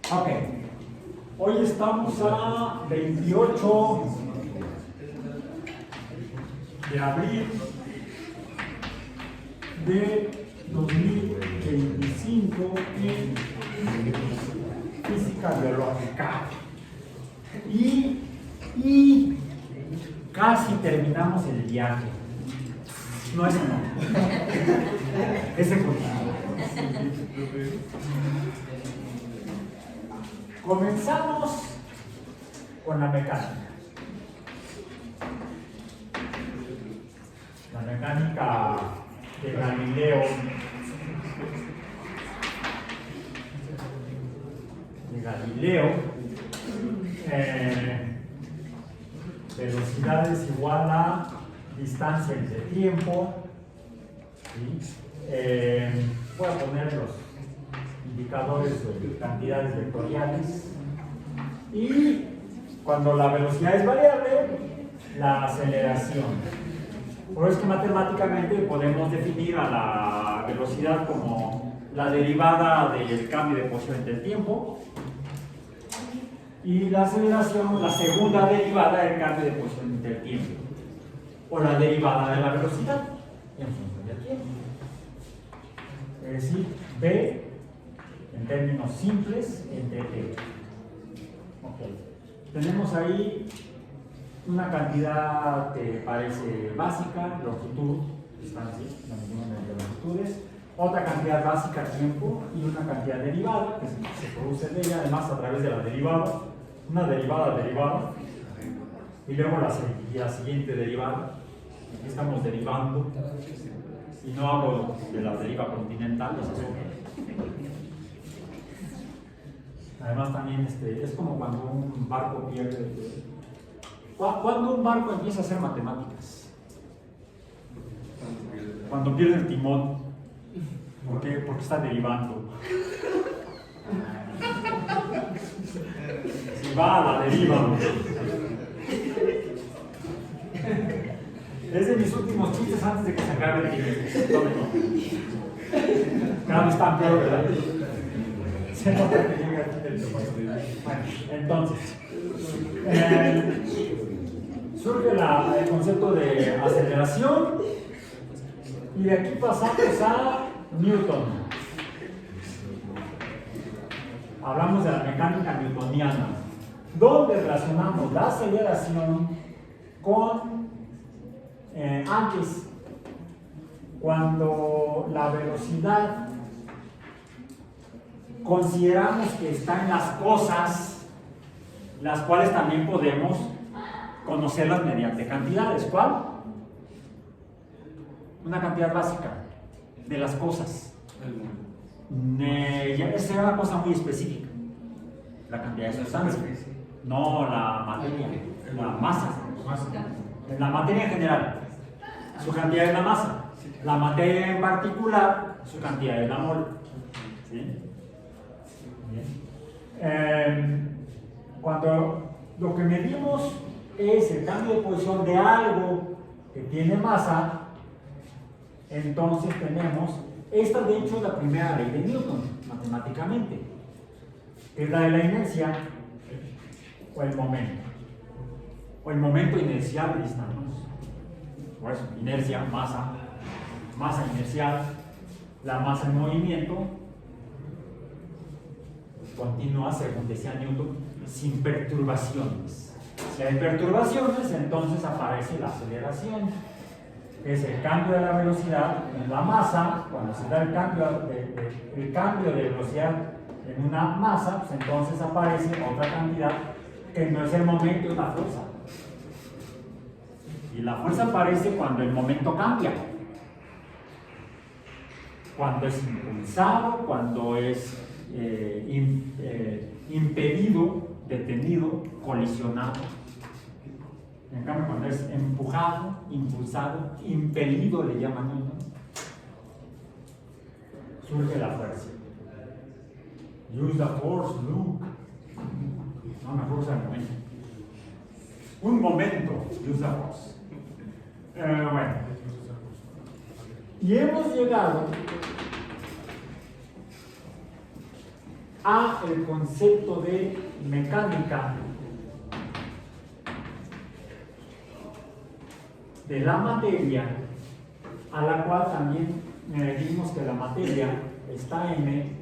Ok, hoy estamos a 28 de abril de 2025 en física biológica. Y casi terminamos el viaje. No, ese no. Ese continúa. Comenzamos con la mecánica. La mecánica de Galileo. Velocidad es igual a distancia entre tiempo. ¿Sí? Voy a poner los indicadores de cantidades vectoriales. Y cuando la velocidad es variable, la aceleración. Por eso es que matemáticamente podemos definir a la velocidad como la derivada del cambio de posición entre el tiempo. Y la aceleración, la segunda derivada del cambio de posición entre el tiempo. O la derivada de la velocidad en función del tiempo. Es decir, v en términos simples entre t. Okay. Tenemos ahí una cantidad que parece básica, longitud, distancia, la medida de longitudes, otra cantidad básica, tiempo, y una cantidad derivada que se produce de ella, además a través de la derivada, una derivada, y luego la siguiente derivada. Aquí estamos derivando, y no hablo de la deriva continental, esa es otra. Además también es como cuando un barco pierde. ¿Cuándo un barco empieza a hacer matemáticas? Cuando pierde el timón. ¿Por qué? Porque está derivando. Si va a la deriva. Es de mis últimos chistes antes de que se acabe el tiempo. Cada vez está peor, ¿verdad? Se nota que llega aquí del tiempo. Bueno, entonces, surge el concepto de aceleración y de aquí pasamos a Newton. Hablamos de la mecánica newtoniana, donde relacionamos la aceleración con antes, cuando la velocidad consideramos que está en las cosas, las cuales también podemos conocerlas mediante cantidades. ¿Cuál? Una cantidad básica de las cosas. Esa es una cosa muy específica. La cantidad de sustancia. No la materia, la masa. La materia en general, su cantidad es la masa. La materia en particular, su cantidad es la mol. ¿Sí? Cuando lo que medimos es el cambio de posición de algo que tiene masa, entonces tenemos, esta de hecho es la primera ley de Newton, matemáticamente, es la de la inercia o el momento inercial de distancia. Por eso, inercia, masa inercial, la masa en movimiento continúa, según decía Newton, sin perturbaciones. Si hay perturbaciones, entonces aparece la aceleración. Es el cambio de la velocidad en la masa. Cuando se da el cambio de velocidad en una masa, pues entonces aparece otra cantidad que no es el momento, es la fuerza. Y la fuerza aparece cuando el momento cambia. Cuando es impulsado, cuando es impedido, detenido, colisionado. En cambio, cuando es empujado, impulsado, impelido, le llaman, ¿no? Surge la fuerza. Use the force, Luke. No, una fuerza de momento. Un momento, use the force. Bueno. Y hemos llegado a el concepto de mecánica de la materia, a la cual también dijimos que la materia está M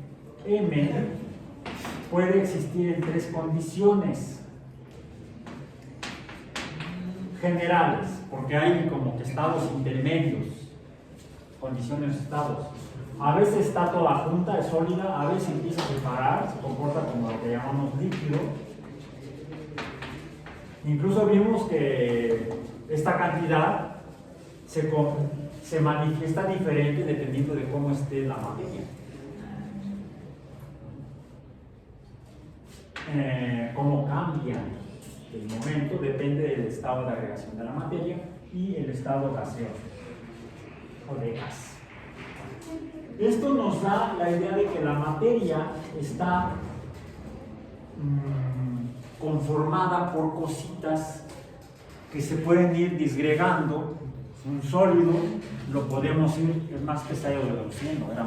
puede existir en tres condiciones generales, porque hay como que estados intermedios, condiciones estados. A veces está toda junta, es sólida, a veces empieza a separar, se comporta como lo que llamamos líquido. Incluso vimos que esta cantidad se manifiesta diferente dependiendo de cómo esté la materia. Cómo cambia el momento depende del estado de agregación de la materia y el estado gaseoso o de gas. Esto nos da la idea de que la materia está conformada por cositas que se pueden ir disgregando. Un sólido lo podemos ir, es más pesado de lo que era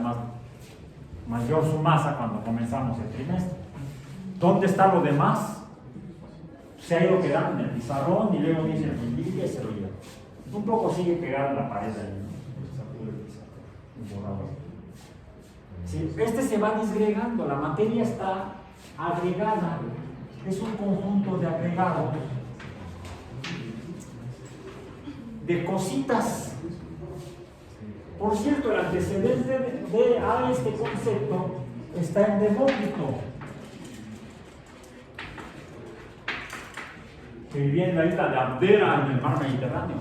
mayor su masa cuando comenzamos el trimestre. ¿Dónde está lo demás? Se ha ido quedando en el pizarrón y luego dice el limpia y se lo lleva. Un poco sigue pegado en la pared ahí, ¿no? Sí, este se va disgregando, la materia está agregada, es un conjunto de agregados, de cositas. Por cierto, el antecedente a este concepto está en Demócrito, que vivía en la isla de Abdera, en el mar Mediterráneo,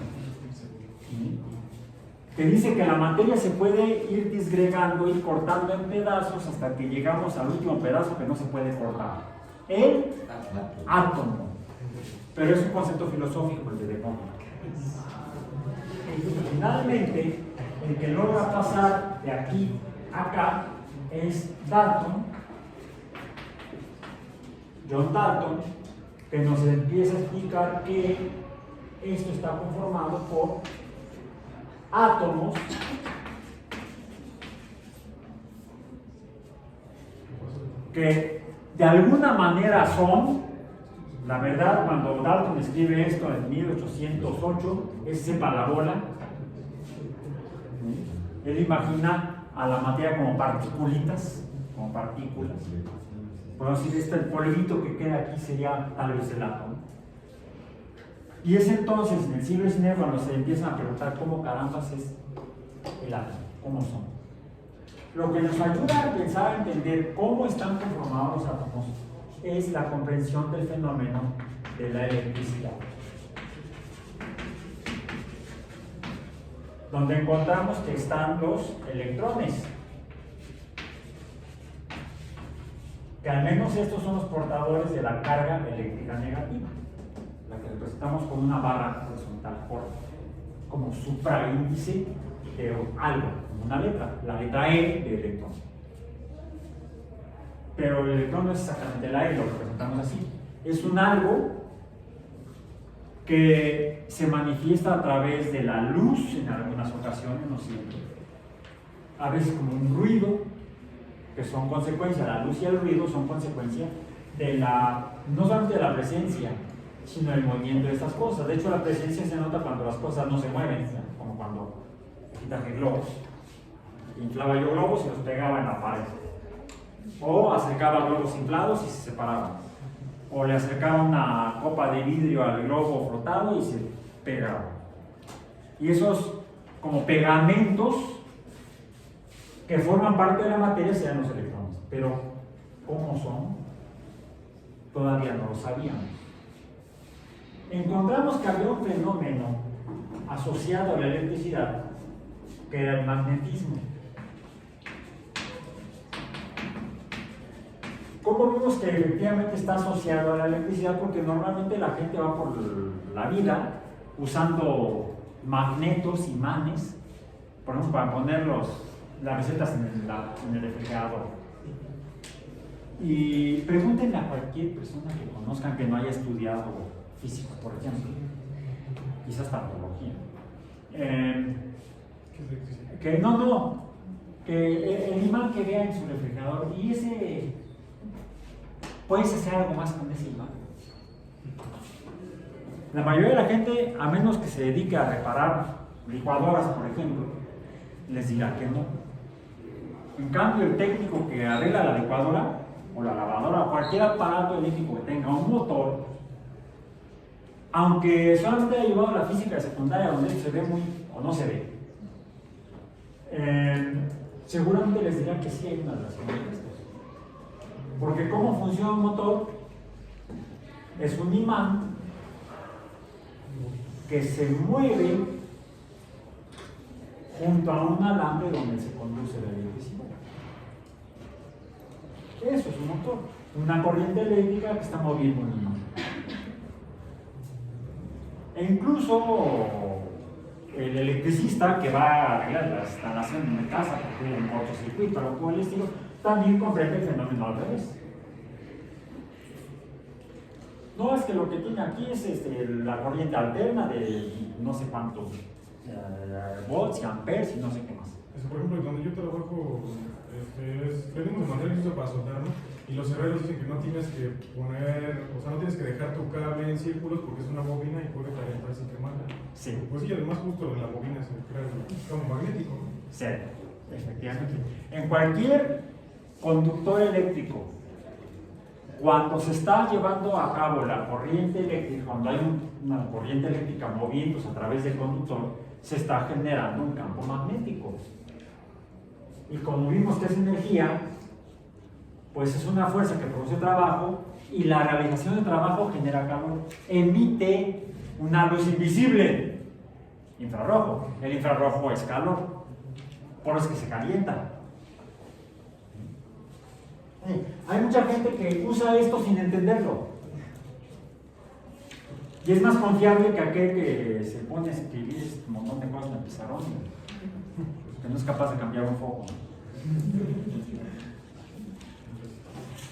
que dice que la materia se puede ir disgregando, ir cortando en pedazos hasta que llegamos al último pedazo que no se puede cortar, el átomo. Pero es un concepto filosófico el de Demócrito. Y finalmente, el que logra pasar de aquí a acá es Dalton, John Dalton, que nos empieza a explicar que esto está conformado por átomos que de alguna manera son, la verdad, cuando Dalton escribe esto en 1808, él sepa la bola, él imagina a la materia como partículas. Podemos decir, el polvito que queda aquí sería tal vez el átomo. Y es entonces, en el siglo XIX, cuando se empiezan a preguntar cómo carambas es el átomo, cómo son. Lo que nos ayuda a pensar, a entender cómo están conformados los átomos, es la comprensión del fenómeno de la electricidad. Donde encontramos que están los electrones. Que al menos estos son los portadores de la carga eléctrica negativa, la que representamos con una barra horizontal corta, como supraíndice de algo, como una letra, la letra E de electrón. Pero el electrón no es exactamente la E, lo representamos así. Es un algo que se manifiesta a través de la luz en algunas ocasiones, no siempre. A veces como un ruido, que son consecuencia, la luz y el ruido son consecuencia de no solamente de la presencia, sino del movimiento de estas cosas. De hecho, la presencia se nota cuando las cosas no se mueven, ¿no? Como cuando quitas globos. Inflaba yo globos y los pegaba en la pared. O acercaba globos inflados y se separaban. O le acercaba una copa de vidrio al globo flotado y se pegaba. Y esos como pegamentos que forman parte de la materia sean los electrones. Pero, ¿cómo son? Todavía no lo sabíamos. Encontramos que había un fenómeno asociado a la electricidad, que era el magnetismo. ¿Cómo vimos que efectivamente está asociado a la electricidad? Porque normalmente la gente va por la vida usando magnetos, imanes, por ejemplo, para poner las recetas en el refrigerador. Y pregúntenle a cualquier persona que conozcan que no haya estudiado física, por ejemplo, quizás topología, que el imán que vea en su refrigerador y ese ¿Puedes hacer algo más con ese imán? La mayoría de la gente, a menos que se dedique a reparar licuadoras, por ejemplo, les dirá que no. En cambio, el técnico que arregla la licuadora o la lavadora o cualquier aparato eléctrico que tenga un motor, aunque solamente haya llevado la física de secundaria donde se ve muy o no se ve, seguramente les dirá que sí hay una relación entre estos. Porque cómo funciona un motor es un imán que se mueve junto a un alambre donde se conduce la electricidad. Eso es un motor, una corriente eléctrica que está moviendo un imán. E incluso el electricista que va a arreglar la instalación de una casa porque hubo un cortocircuito o algo por el estilo, también comprende el fenómeno al revés. No, es que lo que tiene aquí es la corriente alterna de no sé cuántos volts y amperes y no sé qué más. Por ejemplo, donde yo trabajo, tenemos de manera que se usa para soldar, ¿no? Y los herreros dicen que no tienes que poner, o sea, no tienes que dejar tu cable en círculos porque es una bobina y puede calentar sin quemarla. Sí. Pues sí, además justo en la bobina se crea un campo magnético, ¿no? Sí, efectivamente. En cualquier conductor eléctrico, cuando se está llevando a cabo la corriente eléctrica, cuando hay una corriente eléctrica moviéndose a través del conductor, se está generando un campo magnético. Y como vimos que es energía, pues es una fuerza que produce trabajo y la realización de trabajo genera calor. Emite una luz invisible, infrarrojo. El infrarrojo es calor, por eso es que se calienta. Hay mucha gente que usa esto sin entenderlo. Y es más confiable que aquel que se pone a escribir un montón de cosas en el pizarrón, que no es capaz de cambiar un foco.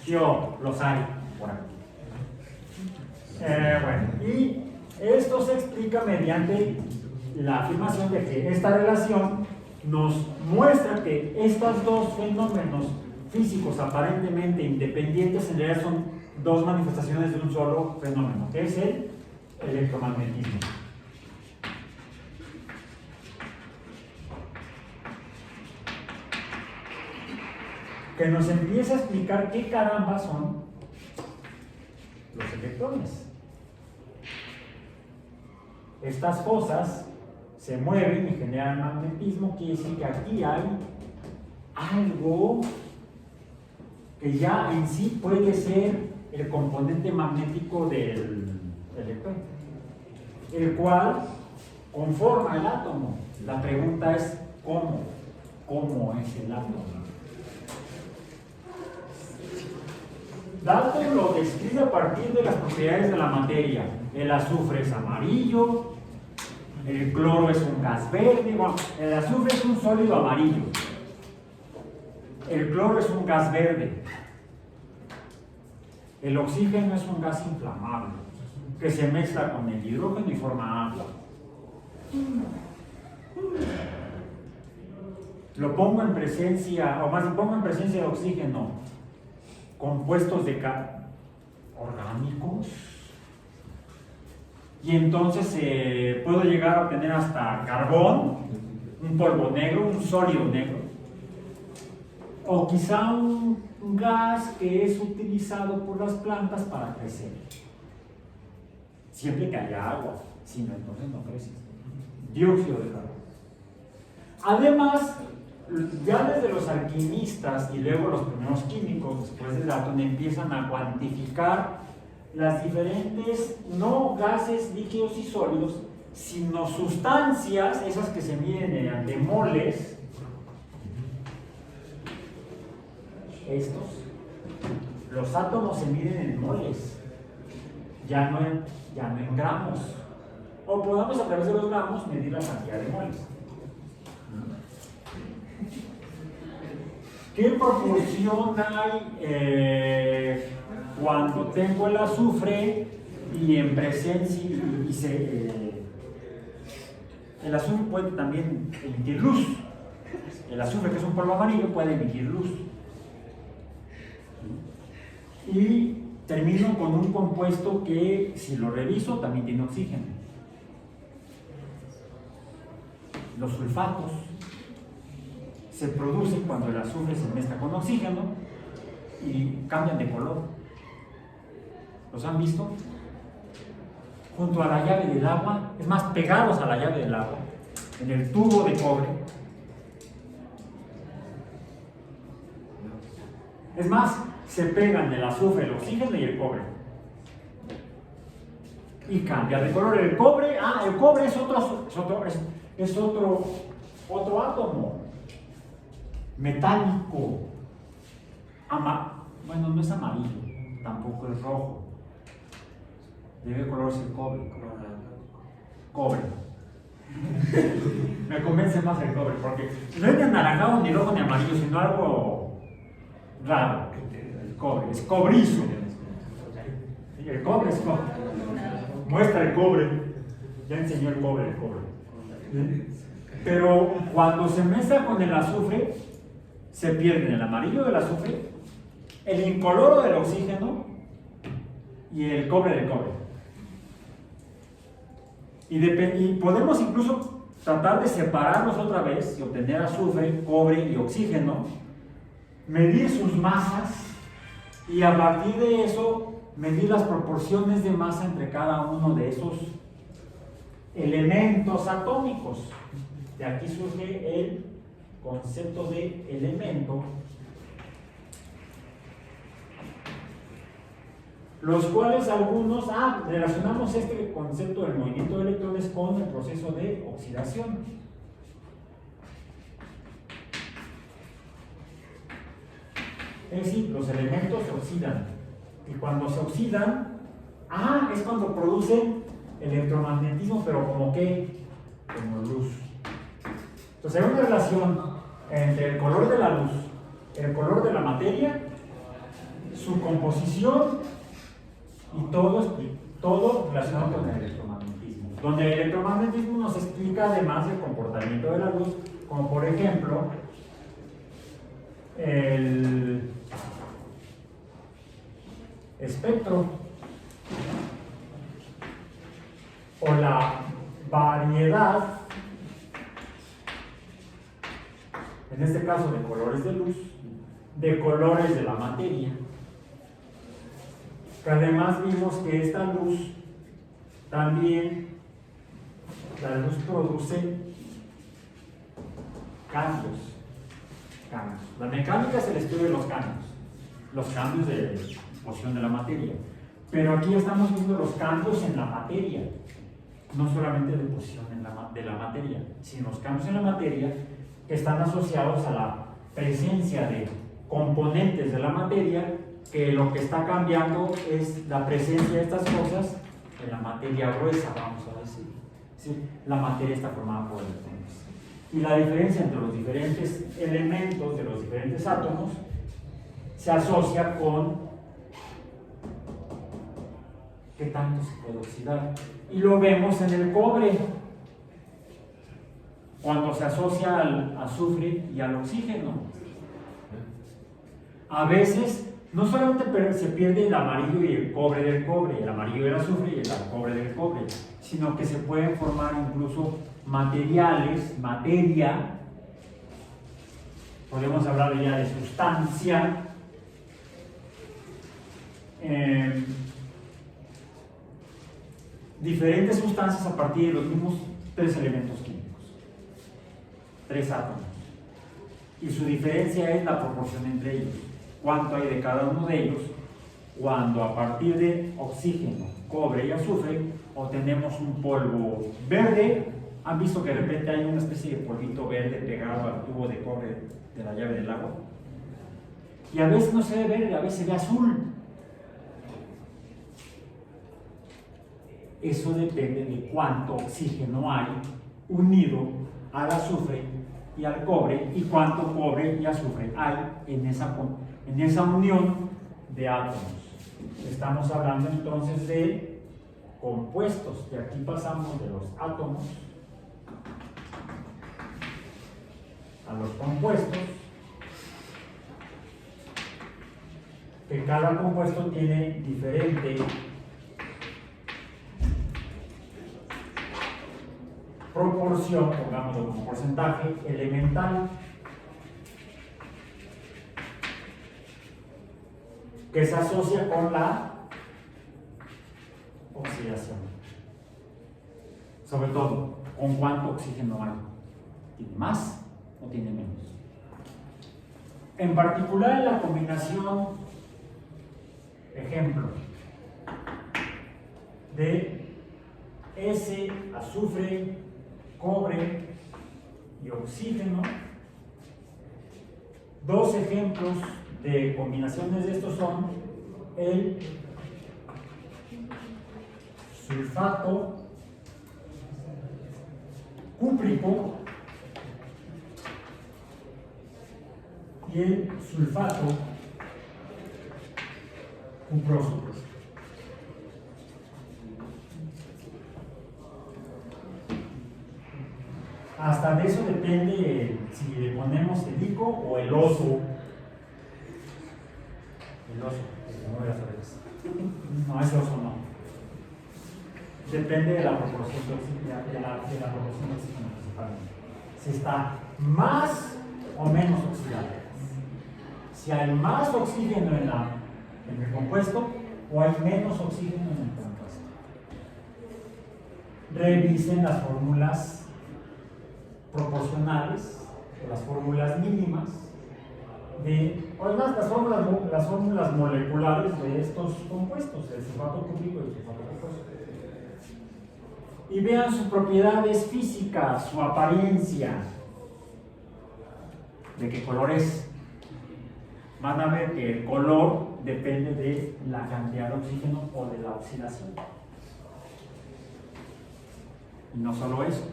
Yo los hay por aquí. Bueno, y esto se explica mediante la afirmación de que esta relación nos muestra que estos dos fenómenos físicos aparentemente independientes en realidad son dos manifestaciones de un solo fenómeno, que es el electromagnetismo. Que nos empieza a explicar qué caramba son los electrones. Estas cosas se mueven y generan magnetismo, quiere decir que aquí hay algo que ya en sí puede ser el componente magnético del electrón, el cual conforma el átomo. La pregunta es ¿cómo es el átomo? Dalton lo describe a partir de las propiedades de la materia. El azufre es amarillo, el cloro es un gas verde, bueno, el azufre es un sólido amarillo, el cloro es un gas verde, el oxígeno es un gas inflamable que se mezcla con el hidrógeno y forma agua. Lo pongo en presencia, o más bien pongo en presencia de oxígeno, compuestos de orgánicos, y entonces puedo llegar a obtener hasta carbón, un polvo negro, un sólido negro, o quizá un gas que es utilizado por las plantas para crecer, siempre que haya agua, si no, entonces no crece. Dióxido de carbono. Además, ya desde los alquimistas y luego los primeros químicos, después de Dalton, empiezan a cuantificar las diferentes, no gases líquidos y sólidos, sino sustancias, esas que se miden de moles, estos. Los átomos se miden en moles, ya no en gramos. O podemos a través de los gramos medir la cantidad de moles. ¿Qué proporción hay cuando tengo el azufre y en presencia el azufre puede también emitir luz? El azufre, que es un polvo amarillo, puede emitir luz. Y termino con un compuesto que, si lo reviso, también tiene oxígeno. Los sulfatos se producen cuando el azufre se mezcla con oxígeno y cambian de color. ¿Los han visto? Junto a la llave del agua, es más, pegados a la llave del agua, en el tubo de cobre. Es más, se pegan el azufre, el oxígeno y el cobre. Y cambia de color. El cobre, el cobre es otro átomo metálico. Bueno, no es amarillo, tampoco es rojo. ¿De qué color es el cobre? Cobre. Me convence más el cobre, porque no es ni anaranjado, ni rojo, ni amarillo, sino algo raro. El cobre, es cobrizo. Sí, el cobre es cobre. Muestra el cobre. Ya enseñó el cobre. ¿Sí? Pero cuando se mezcla con el azufre, se pierde el amarillo del azufre, el incoloro del oxígeno y el cobre del cobre. Y podemos incluso tratar de separarlos otra vez y obtener azufre, cobre y oxígeno, medir sus masas y a partir de eso medir las proporciones de masa entre cada uno de esos elementos atómicos. De aquí surge el concepto de elemento, los cuales algunos, relacionamos este concepto del movimiento de electrones con el proceso de oxidación. Es decir, los elementos se oxidan. Y cuando se oxidan, es cuando producen electromagnetismo, pero ¿como qué? Como luz. Entonces hay una relación entre el color de la luz, el color de la materia, su composición y todo relacionado con el electromagnetismo. Donde el electromagnetismo nos explica además el comportamiento de la luz, como por ejemplo el espectro o la variedad, en este caso de colores de luz, de colores de la materia. Que además vimos que esta luz también, la luz produce cambios. La mecánica es el estudio de los cambios de posición de la materia. Pero aquí estamos viendo los cambios en la materia, no solamente de posición de la materia, sino los cambios en la materia que están asociados a la presencia de componentes de la materia, que lo que está cambiando es la presencia de estas cosas en la materia gruesa, vamos a decir. ¿Sí? La materia está formada por electrones. Y la diferencia entre los diferentes elementos de los diferentes átomos se asocia con qué tanto se puede oxidar. Y lo vemos en el cobre, cuando se asocia al azufre y al oxígeno. A veces no solamente se pierde el amarillo y el cobre del cobre, el amarillo del azufre y el cobre del cobre, sino que se pueden formar incluso materiales, materia, podemos hablar ya de sustancia, diferentes sustancias a partir de los mismos tres elementos químicos, tres átomos, y su diferencia es la proporción entre ellos, cuánto hay de cada uno de ellos, cuando a partir de oxígeno, cobre y azufre obtenemos un polvo verde. ¿Han visto que de repente hay una especie de polvito verde pegado al tubo de cobre de la llave del agua? Y a veces no se ve verde, a veces se ve azul. Eso depende de cuánto oxígeno hay unido al azufre y al cobre, y cuánto cobre y azufre hay en esa unión de átomos. Estamos hablando entonces de compuestos, y aquí pasamos de los átomos a los compuestos, que cada compuesto tiene diferente proporción, pongámoslo como porcentaje elemental, que se asocia con la oxidación. Sobre todo, ¿con cuánto oxígeno hay? ¿Tiene más o tiene menos? En particular en la combinación, ejemplo, de S, azufre, cobre y oxígeno, dos ejemplos de combinaciones de estos son el sulfato cúprico y el sulfato cuproso. Hasta de eso depende si le ponemos el ico o el oso. El oso, no voy a saber eso. No, ese oso no. Depende de la proporción de oxígeno, principalmente. Si está más o menos oxidado. Si hay más oxígeno en el compuesto o hay menos oxígeno en el compuesto. Revisen las fórmulas proporcionales, las fórmulas mínimas, o además las fórmulas moleculares de estos compuestos, el sulfato cúprico y el sulfato cuproso. Y vean sus propiedades físicas, su apariencia, de qué color es. Van a ver que el color depende de la cantidad de oxígeno o de la oxidación. Y no solo eso.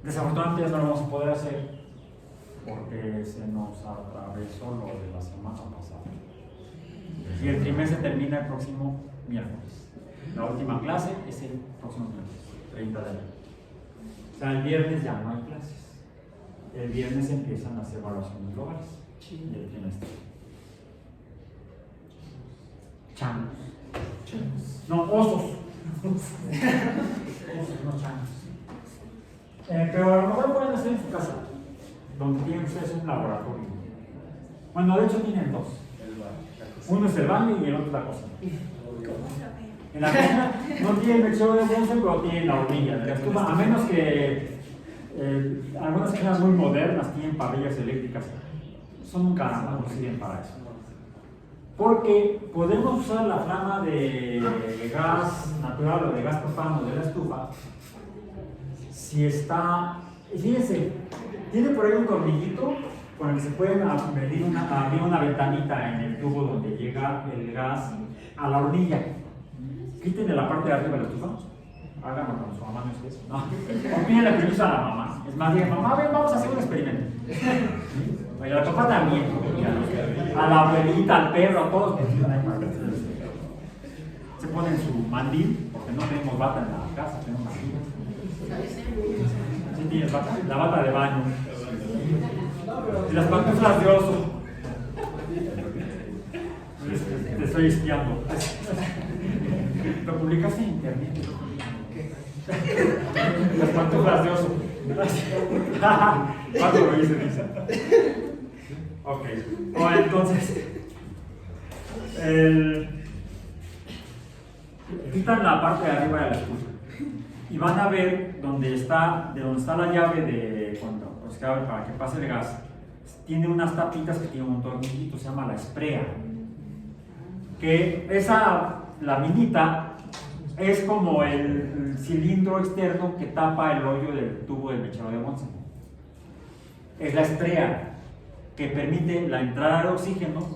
Desafortunadamente ya no lo vamos a poder hacer porque se nos atravesó lo de la semana pasada. Y el trimestre termina el próximo miércoles. La última clase es el próximo miércoles, 30 de enero. O sea, el viernes ya no hay clases. El viernes empiezan las evaluaciones globales del trimestre. Changos. No, osos. Osos, no changos. Pero a lo mejor pueden hacer en su casa, donde tienen ustedes un laboratorio. Bueno, de hecho tienen dos. Uno es el baño y el otro es la cocina. En la cocina no tienen el chorro de bronce, pero tienen la hornilla de la estufa, a menos que algunas cocinas muy modernas tienen parrillas eléctricas. Son un caramba, no sirven para eso. Porque podemos usar la flama de gas natural o de gas propano de la estufa. Si está, fíjense, tiene por ahí un tornillito con el que se puede abrir una ventanita en el tubo donde llega el gas a la hornilla. Quítenle la parte de arriba de la estufa. Háganlo con su mamá, no es eso. No. O pídenle permiso a la mamá. Es más, digan, mamá, ven, vamos a hacer un experimento. Y a la papá también. A la abuelita, al perro, a todos. Se ponen su mandil, porque no tenemos bata en la casa, tenemos mandil. ¿Sí tienes bata? La bata de baño. Y las pantuflas de oso. Te estoy espiando. Lo publicaste en internet. Las pantuflas de oso. ¿Cuánto lo dice? Ok. Bueno, entonces. Quitan la parte de arriba de la estufa. Y van a ver de donde está la llave de cuando pues, que abre para que pase el gas. Tiene unas tapitas que tienen un tornillito, se llama la esprea. Que esa laminita es como el cilindro externo que tapa el hoyo del tubo del mechero de Bunsen. Es la esprea que permite la entrada de oxígeno.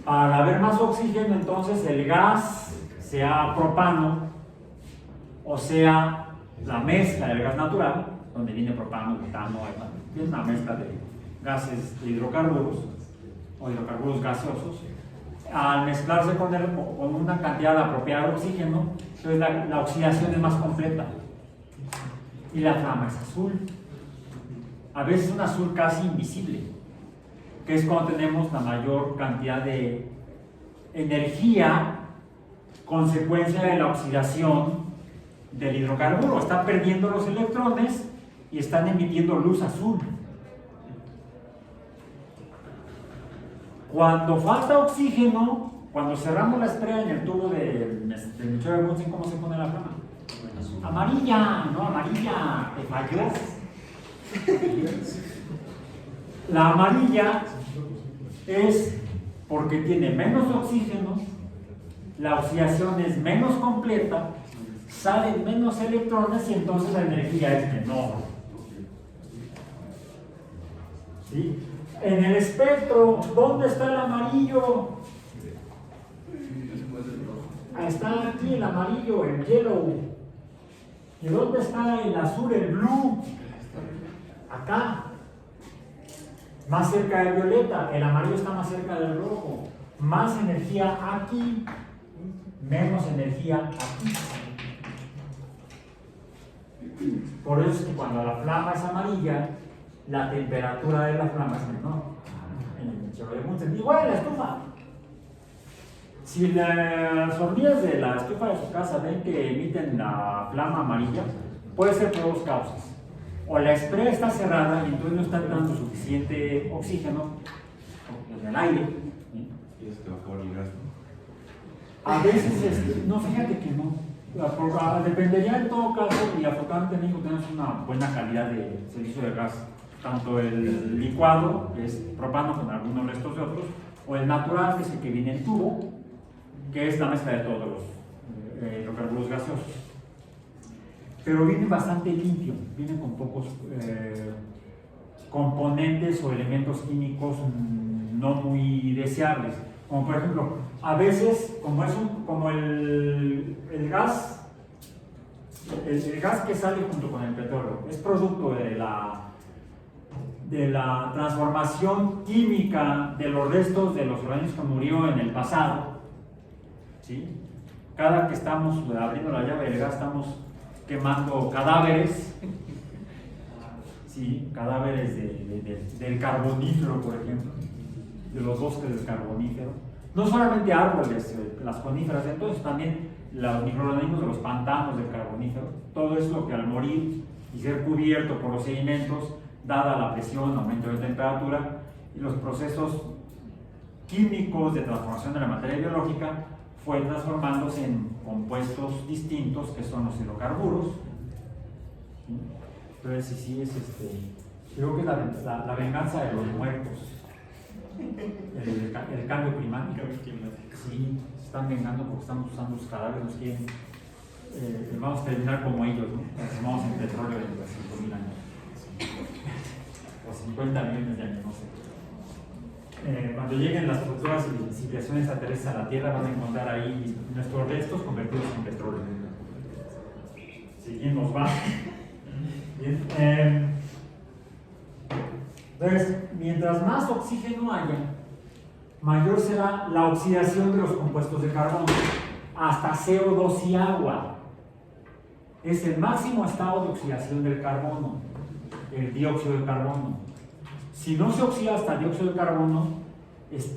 Para haber más oxígeno, entonces el gas, sea propano o sea la mezcla del gas natural, donde viene propano, butano, es una mezcla de gases de hidrocarburos o hidrocarburos gaseosos. Al mezclarse con una cantidad apropiada de oxígeno, entonces la oxidación es más completa y la flama es azul. A veces un azul casi invisible. que es cuando tenemos la mayor cantidad de energía consecuencia de la oxidación del hidrocarburo. Está perdiendo los electrones y están emitiendo luz azul. Cuando falta oxígeno, cuando cerramos la estrella en el tubo de Michel de Bunsen, ¿cómo se pone la flama? Amarilla, no amarilla, te falló. La amarilla es porque tiene menos oxígeno, la oxidación es menos completa, salen menos electrones y entonces la energía es menor. ¿Sí? En el espectro, ¿dónde está el amarillo? Está aquí el amarillo, el yellow. ¿Y dónde está el azul, el blue? Acá. Más cerca del violeta. El amarillo está más cerca del rojo. Más energía aquí, menos energía aquí. Por eso es que cuando la flama es amarilla, la temperatura de la flama es menor. En el Michel de Bunsen. Igual en la estufa. Si las hornillas de la estufa de su casa ven que emiten la flama amarilla, puede ser por dos causas. O la estrella está cerrada y entonces no está dando suficiente oxígeno en el aire. ¿Sí? Y es que va a acabar el gas, ¿no? A veces, no, fíjate que no. Dependería en todo caso, y afortunadamente en México tenemos una buena calidad de servicio de gas. Tanto el licuado, que es propano con algunos restos de otros, o el natural, que es el que viene en tubo, que es la mezcla de todos los hidrocarburos gaseosos. Pero viene bastante limpio, viene con pocos componentes o elementos químicos no muy deseables. Como por ejemplo, a veces, como el gas que sale junto con el petróleo, es producto de la transformación química de los restos de los organismos que murió en el pasado. ¿Sí? Cada que estamos abriendo la llave del gas estamos quemando cadáveres, ¿sí? Cadáveres del carbonífero, por ejemplo, de los bosques del carbonífero. No solamente árboles, las coníferas, entonces también los microorganismos de los pantanos del carbonífero. Todo eso que al morir y ser cubierto por los sedimentos, dada la presión, aumento de temperatura y los procesos químicos de transformación de la materia biológica, fue transformándose en compuestos distintos que son los hidrocarburos. ¿Sí? Entonces sí es creo que es la venganza de los muertos, el cambio climático. Sí, se están vengando porque estamos usando sus cadáveres, nos quieren, vamos a terminar como ellos, ¿no? Vamos en petróleo dentro de 5.000 años o 50 millones de años, no sé. Cuando lleguen las futuras civilizaciones extraterrestres a la Tierra, van a encontrar ahí nuestros restos convertidos en petróleo. Seguimos, va. Bien. Entonces, mientras más oxígeno haya, mayor será la oxidación de los compuestos de carbono, hasta CO2 y agua. Es el máximo estado de oxidación del carbono, el dióxido de carbono. Si no se oxida hasta dióxido de carbono, es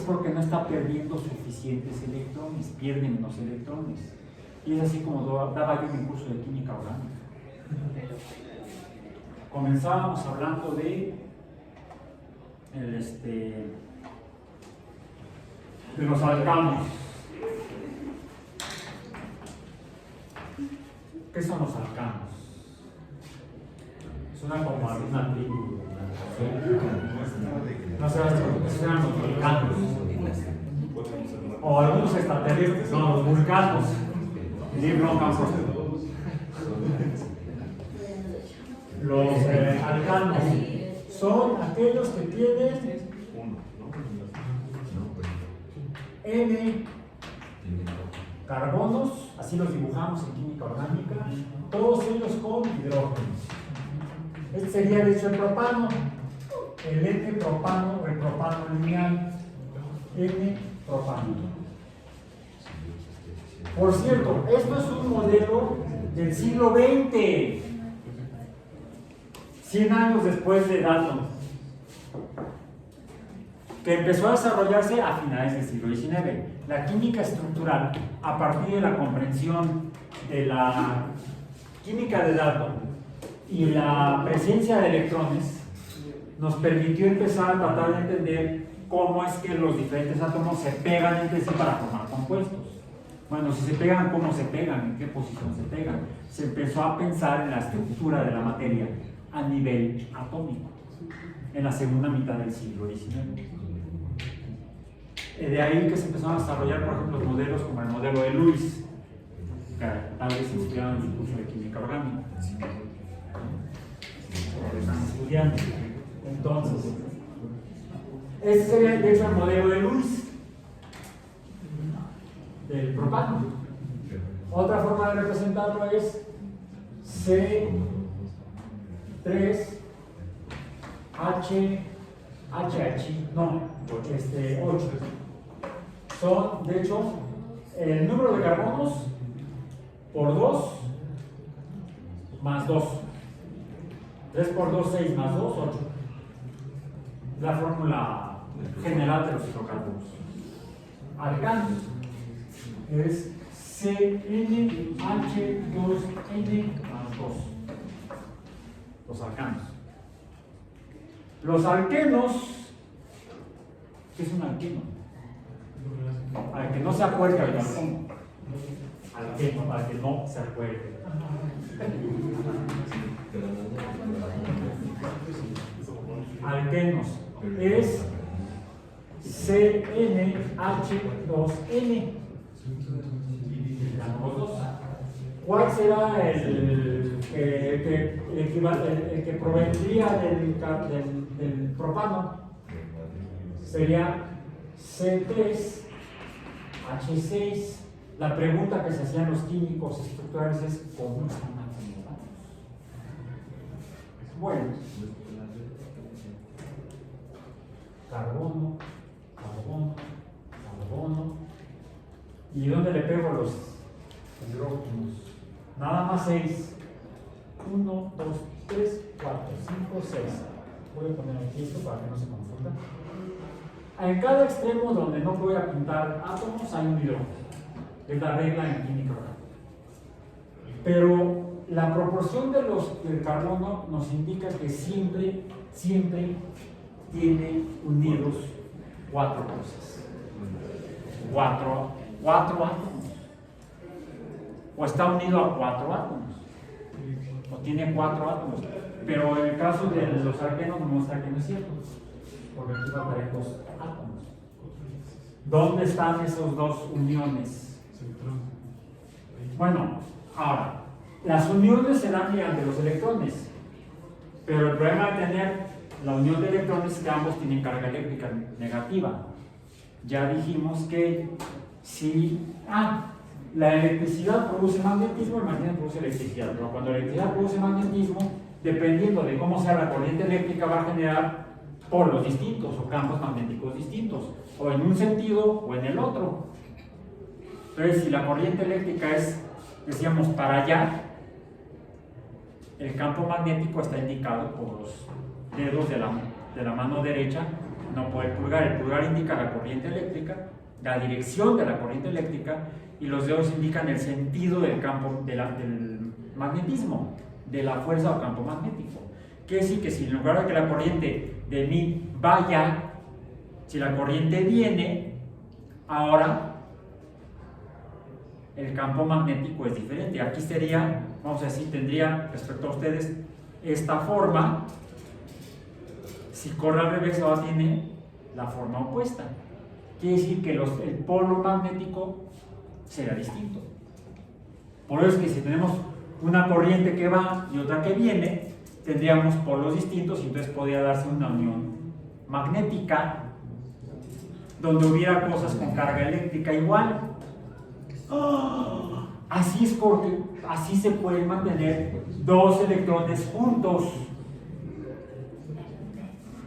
porque no está perdiendo suficientes electrones, pierde menos electrones. Y es así como daba yo mi curso de química orgánica. Comenzábamos hablando de los alcanos. ¿Qué son los alcanos? Suena como alguna tribu. No sé, esos eran los vulcanos. O algunos extraterrestres, no, los vulcanos. Los alcanos son aquellos que tienen N carbonos, así los dibujamos en química orgánica, todos ellos con hidrógenos. Este sería de hecho el propano, el N-propano o el propano lineal, N-propano. Por cierto, esto es un modelo del siglo XX, 100 años después de Dalton. que empezó a desarrollarse a finales del siglo XIX. La química estructural, a partir de la comprensión de la química del átomo y la presencia de electrones, nos permitió empezar a tratar de entender cómo es que los diferentes átomos se pegan entre sí para formar compuestos. Bueno, si se pegan, ¿cómo se pegan? ¿En qué posición se pegan? Se empezó a pensar en la estructura de la materia a nivel atómico, en la segunda mitad del siglo XIX. De ahí que se empezaron a desarrollar, por ejemplo, modelos como el modelo de Lewis, que tal vez inspiraron el curso de química orgánica. Lo están estudiando. Entonces, este sería de hecho el modelo de Lewis del propano. Otra forma de representarlo es C3H8. Son, de hecho, el número de carbonos por 2 más 2. 3 por 2, 6 más 2, 8. La fórmula general de los hidrocarburos. Alcanos es CnH2n más 2. Los alcanos. Los alquenos, ¿qué es un alqueno? Para que no se acuerde el alcohol. Alqueno, para que no se acuerde. Alquenos es CnH2n. ¿Cuál será el que provendría del propano? Sería C3H6. La pregunta que se hacían los químicos estructurales es: ¿cómo están acomodados? Bueno, carbono, carbono, carbono. ¿Y dónde le pego los hidrógenos? Nada más 6. 1, 2, 3, 4, 5, 6. Voy a poner aquí esto para que no se confunda. En cada extremo donde no voy a pintar átomos hay un hidrógeno. Es la regla en química orgánica. Pero la proporción del carbono nos indica que siempre tiene unidos 4 cosas. 4 átomos. O está unido a 4 átomos. O tiene 4 átomos. Pero en el caso de los alquenos nos muestra que no es cierto. Porque aquí faltarían 2 átomos. ¿Dónde están esas dos uniones? Bueno, ahora, las uniones se dan mediante los electrones. Pero el problema de tener la unión de electrones es que ambos tienen carga eléctrica negativa. Ya dijimos que si la electricidad produce magnetismo, el magnetismo produce electricidad. Pero cuando la electricidad produce magnetismo, dependiendo de cómo sea la corriente eléctrica, va a generar polos distintos o campos magnéticos distintos, o en un sentido o en el otro. Entonces, si la corriente eléctrica es, decíamos, para allá, el campo magnético está indicado por los dedos de la mano derecha, no por el pulgar. El pulgar indica la corriente eléctrica, la dirección de la corriente eléctrica, y los dedos indican el sentido del campo del magnetismo, de la fuerza o campo magnético. Quiere decir que si en lugar de que la corriente de mí vaya, si la corriente viene, ahora el campo magnético es diferente. Aquí sería, vamos a decir, tendría respecto a ustedes esta forma. Si corre al revés, ahora tiene la forma opuesta. Quiere decir que el polo magnético será distinto. Por eso es que si tenemos una corriente que va y otra que viene, tendríamos polos distintos y entonces podría darse una unión magnética donde hubiera cosas con carga eléctrica igual. Así es porque así se pueden mantener dos electrones juntos,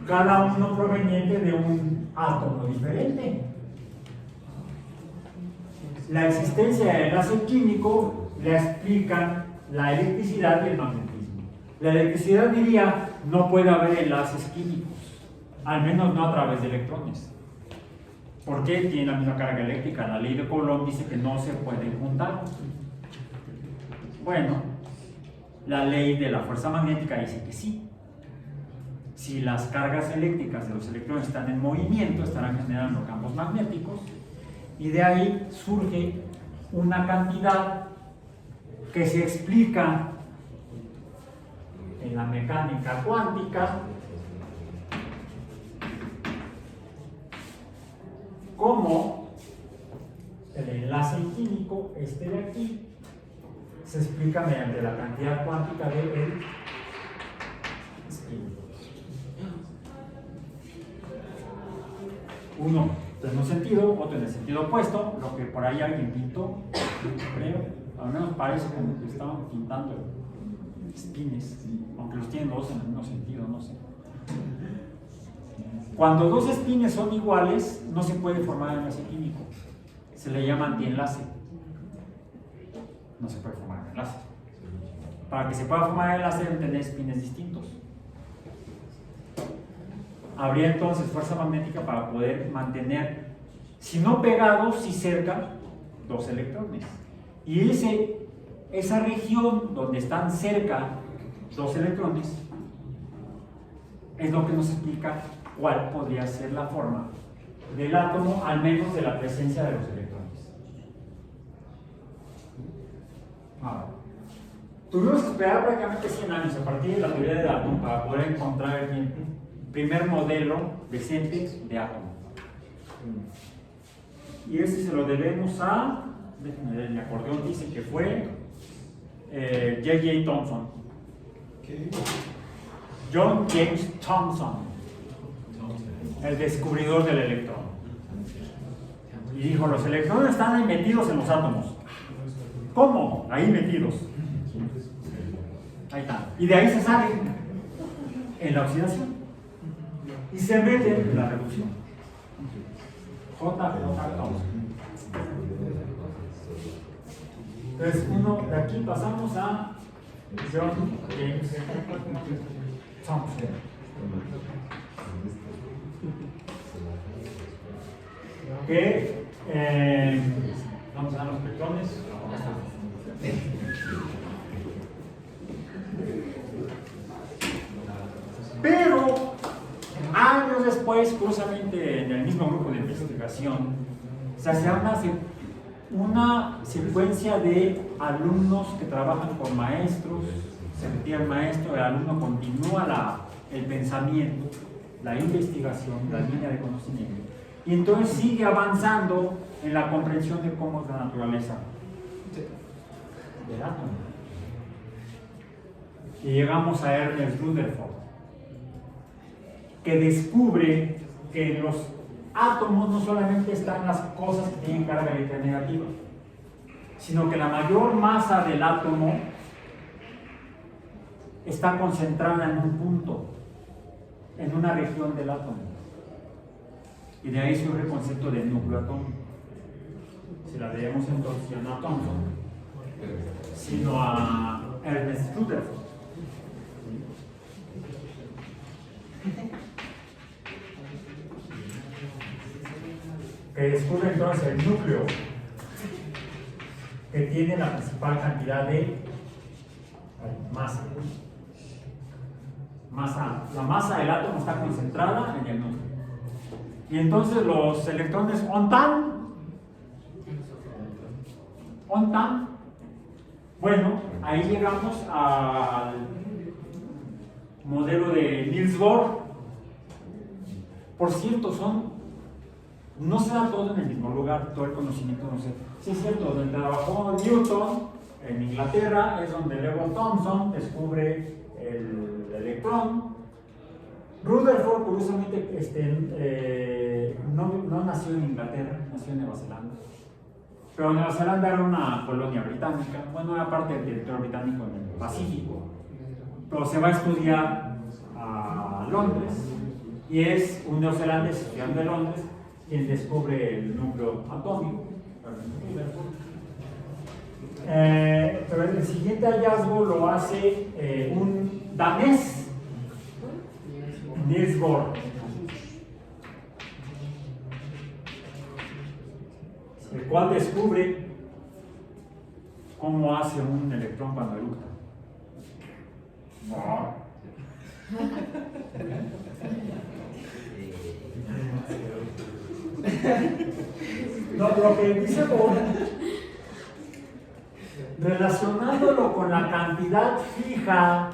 cada uno proveniente de un átomo diferente. La existencia del enlace químico la explican la electricidad y el magnetismo. La electricidad diría: no puede haber enlaces químicos. al menos no a través de electrones. ¿Por qué? Tienen la misma carga eléctrica. La ley de Coulomb dice que no se pueden juntar. Bueno, la ley de la fuerza magnética dice que sí. Si las cargas eléctricas de los electrones están en movimiento, estarán generando campos magnéticos, y de ahí surge una cantidad que se explica en la mecánica cuántica como el enlace químico, este de aquí, se explica mediante la cantidad cuántica de el spin. Uno en un sentido, otro en el sentido opuesto, lo que por ahí alguien pintó, creo, al menos parece como que estaban pintando spines, aunque los tienen dos en el mismo sentido, no sé. Cuando dos spines son iguales, no se puede formar enlace químico, se le llama antienlace. No se puede formar enlace. Para que se pueda formar enlace deben tener spines distintos. Habría entonces fuerza magnética para poder mantener, si no pegados, si cerca, dos electrones. Y esa región donde están cerca dos electrones es lo que nos explica cuál podría ser la forma del átomo, al menos de la presencia de los electrones. Ahora, tuvimos que esperar prácticamente 100 años a partir de la teoría del átomo para poder encontrar el primer modelo decente de átomo. Y ese se lo debemos a, déjenme ver, mi acordeón dice que fue J.J. Thomson. John James Thomson, el descubridor del electrón. Y dijo, los electrones están ahí metidos en los átomos. ¿Cómo? Ahí metidos. Ahí están. Y de ahí se salen en la oxidación. Y se meten en la reducción. J.J. Thomson. Entonces, de aquí pasamos a John James Thomson. Que vamos a los electrones. Pero años después, curiosamente en el mismo grupo de investigación, se hacía una secuencia de alumnos que trabajan con maestros, se retira el maestro, el alumno continúa el pensamiento, la investigación, la línea de conocimiento, y entonces sigue avanzando en la comprensión de cómo es la naturaleza del átomo. Y llegamos a Ernest Rutherford, que descubre que en los átomos no solamente están las cosas que tienen carga eléctrica negativa, sino que la mayor masa del átomo está concentrada en un punto, en una región del átomo. Y de ahí surge el concepto de núcleo atómico. Si la debemos entonces no a Thomson, sino a Ernest Rutherford. Que descubre entonces el núcleo que tiene la principal cantidad de masa. La masa del átomo está concentrada en el núcleo. Y entonces los electrones ontan. Bueno, ahí llegamos al modelo de Niels Bohr. Por cierto, no se da todo en el mismo lugar, todo el conocimiento no sé. Sí es cierto, donde trabajó Newton, en Inglaterra, es donde luego Thomson descubre el electrón. Rutherford, curiosamente, no nació en Inglaterra, nació en Nueva Zelanda. Pero Nueva Zelanda era una colonia británica, bueno, era parte del territorio británico en el Pacífico. Pero se va a estudiar a Londres, y es un neozelandés estudiante de Londres quien descubre el núcleo atómico. Pero el siguiente hallazgo lo hace un danés, Niels Bohr. el cual descubre cómo hace un electrón cuando eructa. No, lo que dice Bohr, relacionándolo con la cantidad fija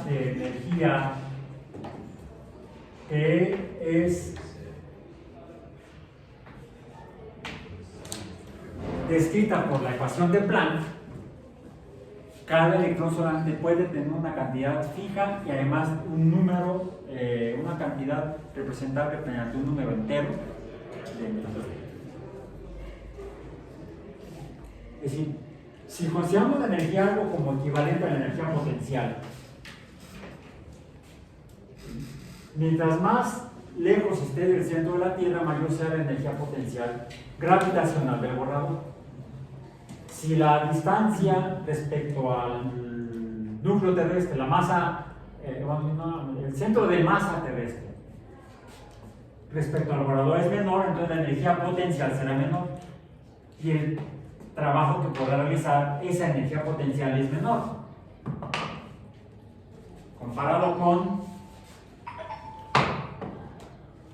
de energía que es descrita por la ecuación de Planck, cada electrón solamente puede tener una cantidad fija y además un número, una cantidad representable mediante un número entero de energía. Es decir, si consideramos la energía algo como equivalente a la energía potencial, mientras más lejos esté del centro de la Tierra, mayor sea la energía potencial gravitacional del borrador. Si la distancia respecto al núcleo terrestre, la masa, el centro de masa terrestre, respecto al borrador es menor, entonces la energía potencial será menor. Y el trabajo que podrá realizar esa energía potencial es menor. Comparado con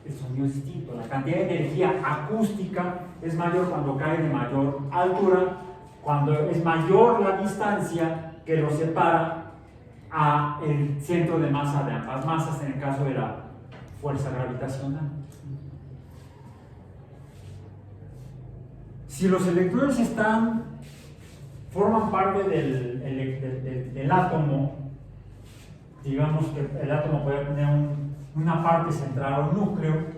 el sonido distinto, la cantidad de energía acústica es mayor cuando cae de mayor altura, cuando es mayor la distancia que lo separa a el centro de masa de ambas masas, en el caso de la fuerza gravitacional. Si los electrones forman parte del átomo, digamos que el átomo puede tener una parte central o un núcleo,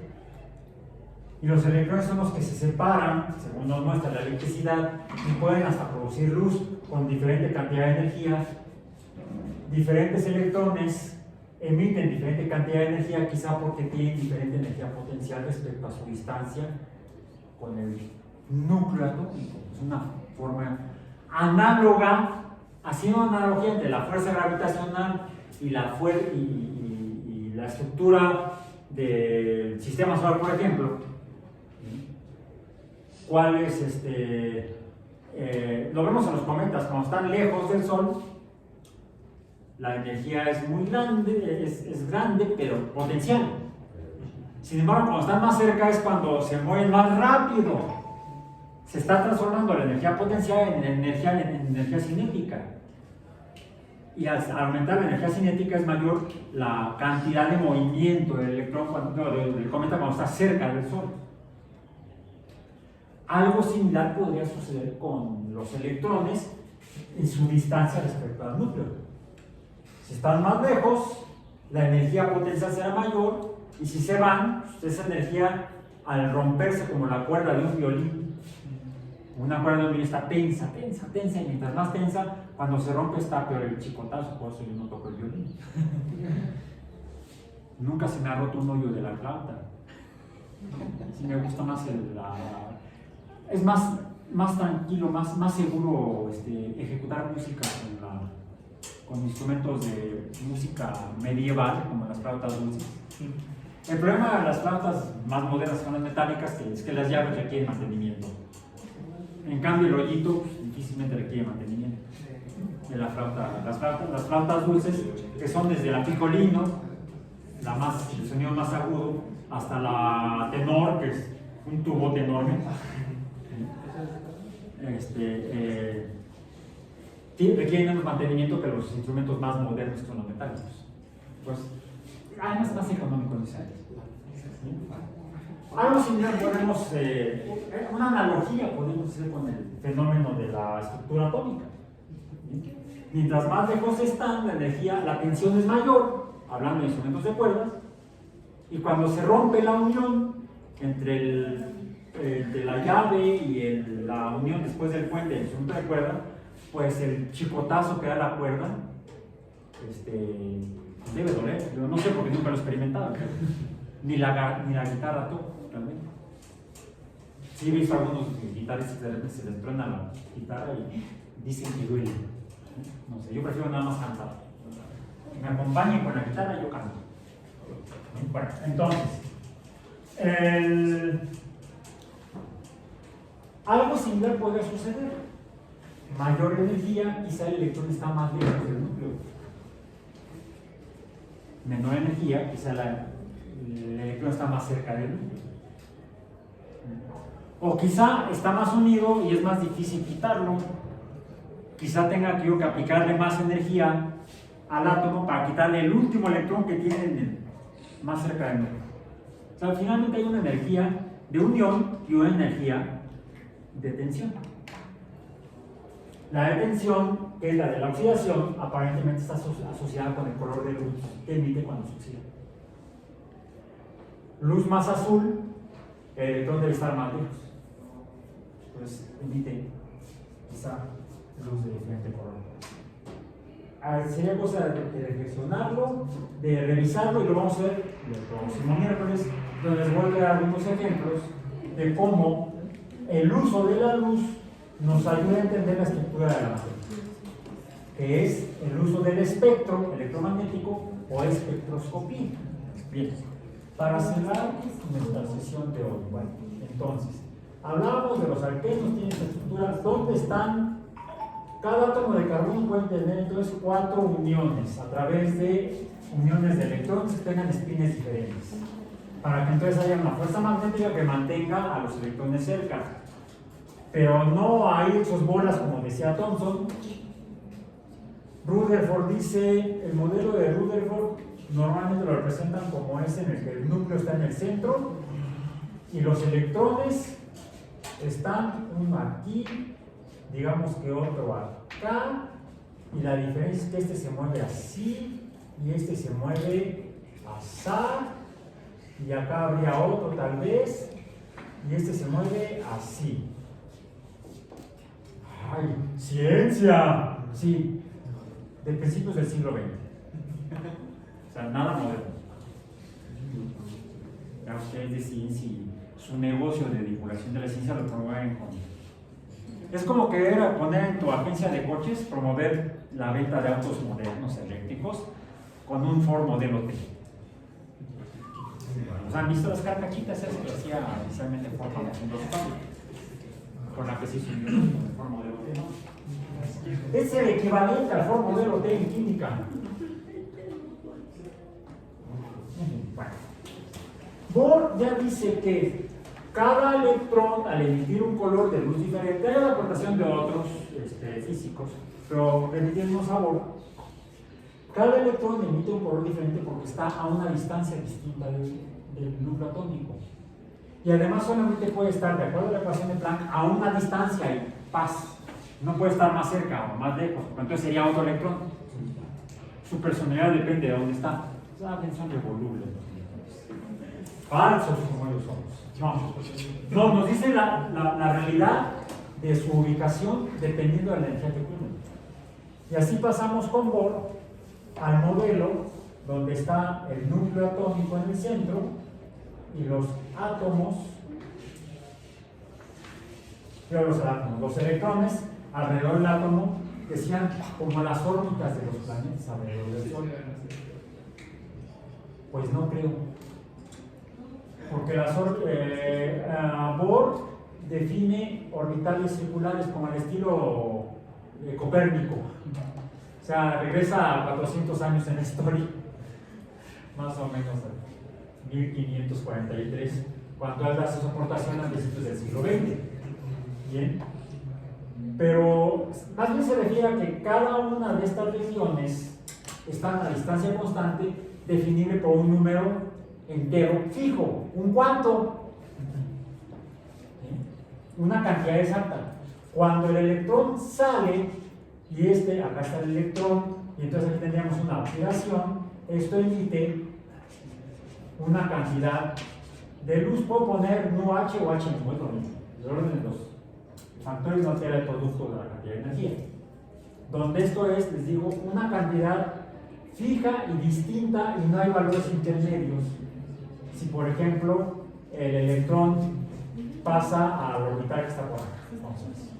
y los electrones son los que se separan, según nos muestra la electricidad, y pueden hasta producir luz con diferente cantidad de energía. Diferentes electrones emiten diferente cantidad de energía, quizá porque tienen diferente energía potencial respecto a su distancia con el núcleo atómico. Es una forma análoga, haciendo una analogía entre la fuerza gravitacional y la estructura del sistema solar, por ejemplo. ¿Cuál es lo vemos en los cometas? Cuando están lejos del Sol, la energía es muy grande, es grande, pero potencial. Sin embargo, cuando están más cerca es cuando se mueven más rápido. Se está transformando la energía potencial en energía cinética. Y al aumentar la energía cinética es mayor la cantidad de movimiento del electrón, del cometa cuando está cerca del Sol. Algo similar podría suceder con los electrones en su distancia respecto al núcleo. Si están más lejos, la energía potencial será mayor, y si se van, esa energía, al romperse como la cuerda de un violín, una cuerda de un violín está tensa, y mientras más tensa, cuando se rompe está peor el chicotazo, por eso yo no toco el violín. Nunca se me ha roto un hoyo de la flauta. Sí me gusta más es más tranquilo, más seguro ejecutar música con instrumentos de música medieval, como las flautas dulces. El problema de las flautas más modernas son las metálicas, es que las llaves requieren mantenimiento. En cambio, el hoyito difícilmente requiere mantenimiento. De las flautas dulces, que son desde la picolino, el sonido más agudo, hasta la tenor, que es un tubote enorme. Requieren menos mantenimiento que los instrumentos más modernos, que son los metálicos. Pues, además es más económico en ese año. Algo similar podemos, una analogía podemos hacer con el fenómeno de la estructura atómica. Mientras más lejos están, la tensión es mayor, hablando de instrumentos de cuerdas, y cuando se rompe la unión entre la llave y la unión después del puente del instrumento de cuerda, pues el chicotazo que da la cuerda debe doler. Yo no sé porque nunca lo he experimentado, ni la guitarra toco realmente. Sí he visto a algunos guitarristas que de repente se les truena la guitarra y dicen que duele. No sé, yo prefiero nada más cantar. Que me acompañen con la guitarra y yo canto. Bueno, entonces, Algo similar podría suceder. Mayor energía, quizá el electrón está más lejos del núcleo. Menor energía, quizá el electrón está más cerca del núcleo. O quizá está más unido y es más difícil quitarlo. Quizá tenga que aplicarle más energía al átomo para quitarle el último electrón que tiene más cerca del núcleo. O sea, finalmente hay una energía de unión y una energía de tensión. La de tensión, que es la de la oxidación, aparentemente está asociada con el color de luz que emite cuando se oxida. Luz más azul, el electrón debe estar más lejos. Entonces emite quizá luz de diferente color. Sería cosa de reflexionarlo, de revisarlo, y lo vamos a ver el próximo miércoles, donde les voy a dar algunos ejemplos de cómo el uso de la luz nos ayuda a entender la estructura de la materia, que es el uso del espectro electromagnético o espectroscopía. Bien, para cerrar nuestra sesión de hoy, bueno, entonces, hablábamos de los alquenos, tienen estructuras, ¿dónde están? Cada átomo de carbono puede tener entonces 4 uniones a través de uniones de electrones que tengan espines diferentes, para que entonces haya una fuerza magnética que mantenga a los electrones cerca. Pero no hay hechos bolas, como decía Thomson. Rutherford dice, el modelo de Rutherford normalmente lo representan como ese en el que el núcleo está en el centro y los electrones están uno aquí, digamos que otro acá, y la diferencia es que este se mueve así y este se mueve así, y acá habría otro tal vez, y este se mueve así. ¡Ay, ciencia! Sí, de principios del siglo XX. O sea, nada moderno. Ya ustedes deciden si su negocio de divulgación de la ciencia lo promueven con... Es como querer poner en tu agencia de coches, promover la venta de autos modernos, eléctricos, con un Ford modelo T. O sea, ¿han visto las carcachitas esas que hacía inicialmente Ford para hacer los cambios? Con la que se hizo el Ford modelo T, ¿no? Es el equivalente al Ford modelo T en química. Bueno. Bohr ya dice que cada electrón, al emitir un color de luz diferente, hay la aportación de otros físicos, pero remitirnos a Bohr, cada electrón emite un color diferente porque está a una distancia distinta del núcleo atómico. Y además solamente puede estar, de acuerdo a la ecuación de Planck, a una distancia y paz. No puede estar más cerca o más lejos, porque entonces sería otro electrón. Su personalidad depende de dónde está. Saben, son revolubles los electrones. Falsos como ellos somos. No, nos dice la realidad de su ubicación dependiendo de la energía que tienen. Y así pasamos con Bohr al modelo donde está el núcleo atómico en el centro y los átomos, los electrones alrededor del átomo, que sean como las órbitas de los planetas alrededor del Sol. Pues no creo, porque Bohr define orbitales circulares como el estilo Copérnico. O sea, regresa a 400 años en la historia, más o menos a 1543, cuando él da sus aportaciones a principios del siglo XX. Bien, pero más bien se refiere a que cada una de estas regiones está a distancia constante, definible por un número entero fijo, un cuánto, una cantidad exacta. Cuando el electrón sale, y acá está el electrón, y entonces aquí tendríamos una oxidación, esto emite una cantidad de luz. Puedo poner nu H o H mismo, es lo mismo. El orden de los factores no altera el producto de la cantidad de energía. Donde esto es, les digo, una cantidad fija y distinta y no hay valores intermedios. Si, por ejemplo, el electrón pasa al orbital que está por acá, entonces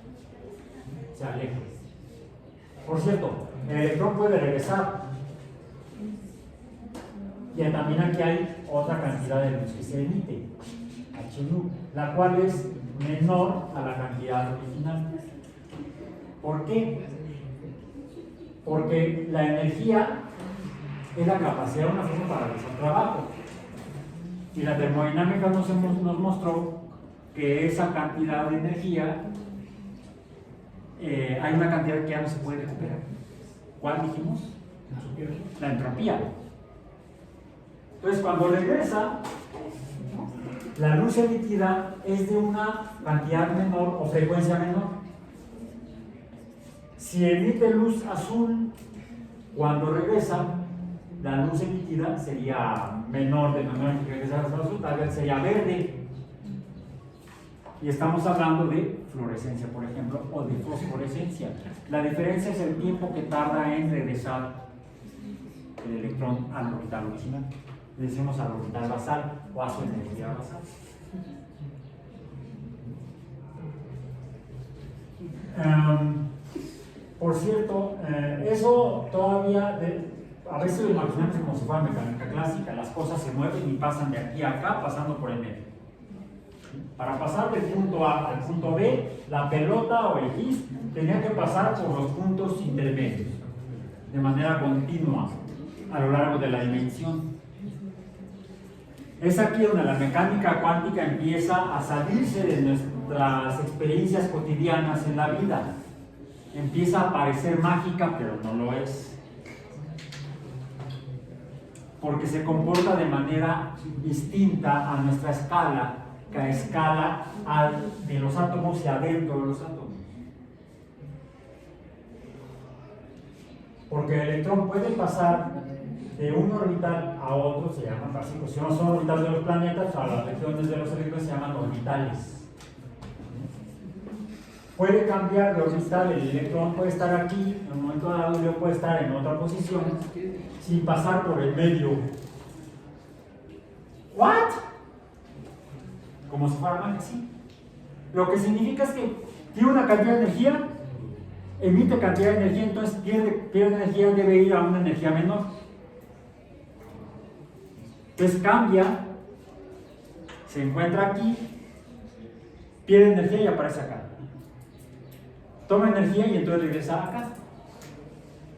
se aleja. Por cierto, el electrón puede regresar. Y también aquí hay otra cantidad de luz que se emite, HU, la cual es menor a la cantidad original. ¿Por qué? Porque la energía es la capacidad de una fuerza para realizar trabajo. Y la termodinámica nos mostró que esa cantidad de energía, hay una cantidad que ya no se puede recuperar. ¿Cuál dijimos? La entropía. Entonces, cuando regresa, la luz emitida es de una cantidad menor o frecuencia menor. Si emite luz azul, cuando regresa, la luz emitida sería menor, de manera que regresa a la azul, tal vez sería verde. Y estamos hablando de fluorescencia, por ejemplo, o de fosforescencia. La diferencia es el tiempo que tarda en regresar el electrón al orbital original. Le decimos al orbital basal o a su energía basal. Por cierto, eso todavía, a veces lo imaginamos como si fuera mecánica clásica, las cosas se mueven y pasan de aquí a acá, pasando por el medio. Para pasar del punto A al punto B, la pelota o el disc tenía que pasar por los puntos intermedios, de manera continua, a lo largo de la dimensión. Es aquí donde la mecánica cuántica empieza a salirse de nuestras experiencias cotidianas en la vida. Empieza a parecer mágica, pero no lo es. Porque se comporta de manera distinta a nuestra escala, que a escala de los átomos y adentro de los átomos. Porque el electrón puede pasar de un orbital a otro, se llaman básicos. Si no son orbitales de los planetas, a las regiones de los electrones se llaman orbitales. Puede cambiar de orbital, el electrón puede estar aquí, en un momento dado, y luego puede estar en otra posición, sin pasar por el medio. ¿What? Como si fuera magia, sí. Lo que significa es que tiene una cantidad de energía, emite cantidad de energía, entonces pierde energía, debe ir a una energía menor. Entonces cambia, se encuentra aquí, pierde energía y aparece acá. Toma energía y entonces regresa acá.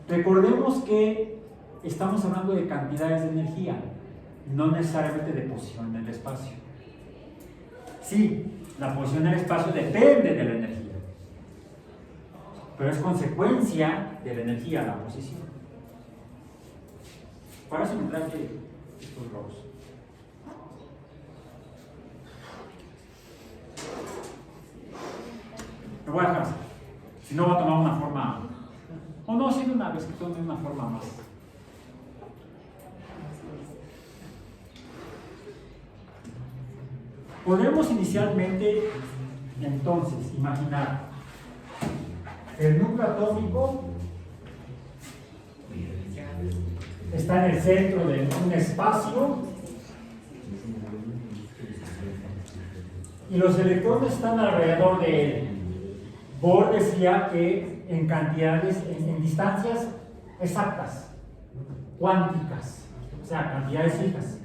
Recordemos que estamos hablando de cantidades de energía, no necesariamente de posición en el espacio. Sí, la posición en el espacio depende de la energía, pero es consecuencia de la energía la posición. Para eso me traje estos globos. Me voy a dejar así. Si no, va a tomar una forma. O no, si de una vez que tome una forma más. Podemos inicialmente, entonces, imaginar el núcleo atómico está en el centro de un espacio y los electrones están alrededor de él. Bohr decía que en cantidades, en distancias exactas, cuánticas, o sea, cantidades fijas.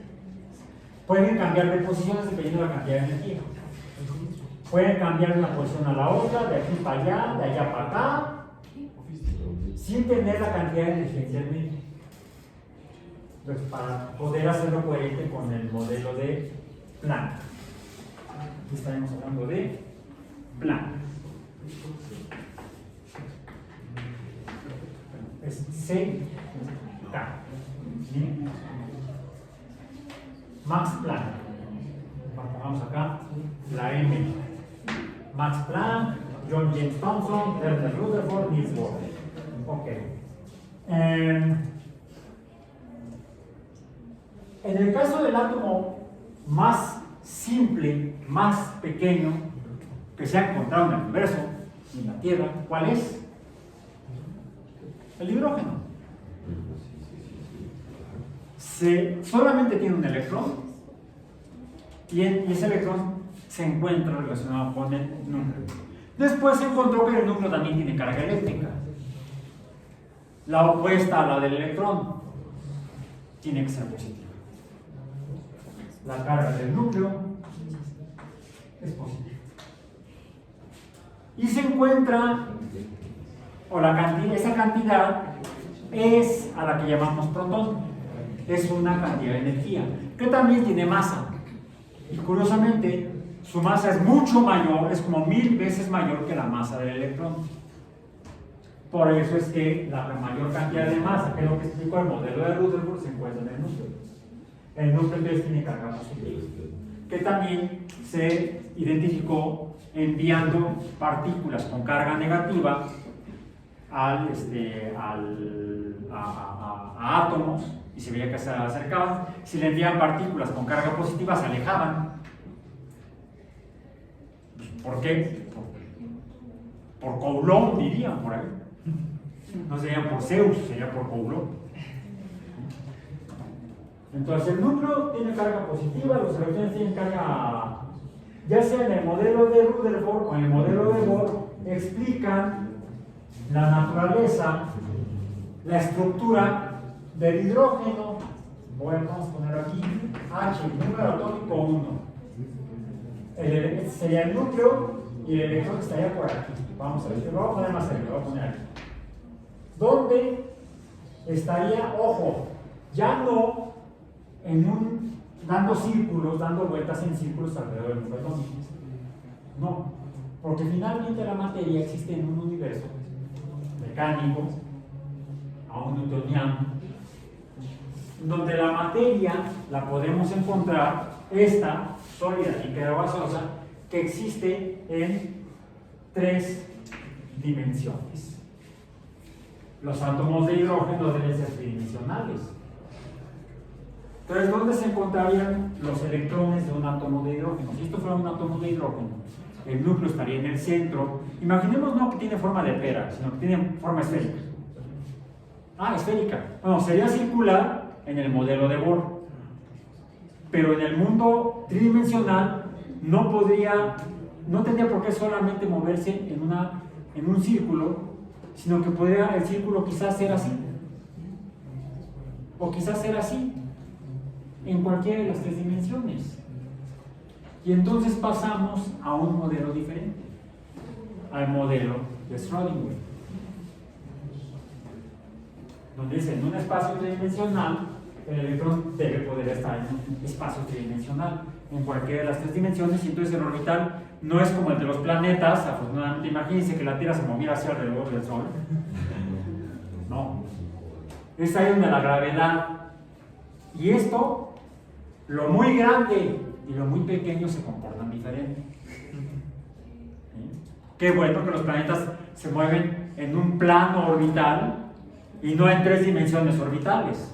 Pueden cambiar de posiciones dependiendo de la cantidad de energía. Pueden cambiar de una posición a la otra, de aquí para allá, de allá para acá, sin tener la cantidad de energía intermedia. Pues para poder hacerlo coherente con el modelo de Planck. Aquí estaremos hablando de Planck. Es C-K. Max Planck. Pongamos acá la M. Max Planck, John James Thomson, Werner Rutherford, Niels Bohr. Ok. En el caso del átomo más simple, más pequeño que se ha encontrado en el universo, en la Tierra, ¿cuál es? El hidrógeno. Solamente tiene un electrón y ese electrón se encuentra relacionado con el núcleo. Después se encontró que el núcleo también tiene carga eléctrica, la opuesta a la del electrón. Tiene que ser positiva. La carga del núcleo es positiva. Y se encuentra, o esa cantidad es a la que llamamos protón. Es una cantidad de energía, que también tiene masa. Y curiosamente, su masa es mucho mayor, es como 1000 veces mayor que la masa del electrón. Por eso es que la mayor cantidad de masa, que es lo que explicó el modelo de Rutherford, se encuentra en el núcleo. El núcleo entonces tiene carga positiva, que también se identificó enviando partículas con carga negativa a átomos, y se veía que se acercaban. Si le envían partículas con carga positiva, se alejaban. ¿Por qué? Por Coulomb, dirían por ahí. No sería por Zeus, sería por Coulomb. Entonces el núcleo tiene carga positiva, los electrones tienen carga, ya sea en el modelo de Rutherford o en el modelo de Bohr, explican la naturaleza, la estructura del hidrógeno. Bueno, vamos a poner aquí H, número atómico 1. Este sería el núcleo y el electrón estaría por aquí. Vamos a ver, lo voy a poner más cerca, lo voy a poner aquí. ¿Dónde estaría? Ojo, ya no dando círculos, dando vueltas en círculos alrededor del núcleo atómico. No, porque finalmente la materia existe en un universo mecánico, aún newtoniano, donde la materia la podemos encontrar, esta sólida, líquida o gaseosa, que existe en 3 dimensiones. Los átomos de hidrógeno deben ser tridimensionales. Entonces, ¿dónde se encontrarían los electrones de un átomo de hidrógeno? Si esto fuera un átomo de hidrógeno, el núcleo estaría en el centro. Imaginemos no que tiene forma de pera, sino que tiene forma esférica. Esférica. Bueno, sería circular en el modelo de Bohr. Pero en el mundo tridimensional no tendría por qué solamente moverse en un círculo, sino que podría el círculo quizás ser así. O quizás ser así. En cualquiera de las 3 dimensiones. Y entonces pasamos a un modelo diferente, al modelo de Schrödinger, donde dice, en un espacio tridimensional el electrón debe poder estar en un espacio tridimensional en cualquiera de las 3 dimensiones, y entonces el orbital no es como el de los planetas. Afortunadamente, imagínense que la Tierra se moviera hacia alrededor del Sol. No, es ahí donde la gravedad, y esto, lo muy grande y lo muy pequeño se comportan diferente. ¿Sí? Qué bueno que los planetas se mueven en un plano orbital y no en 3 dimensiones orbitales.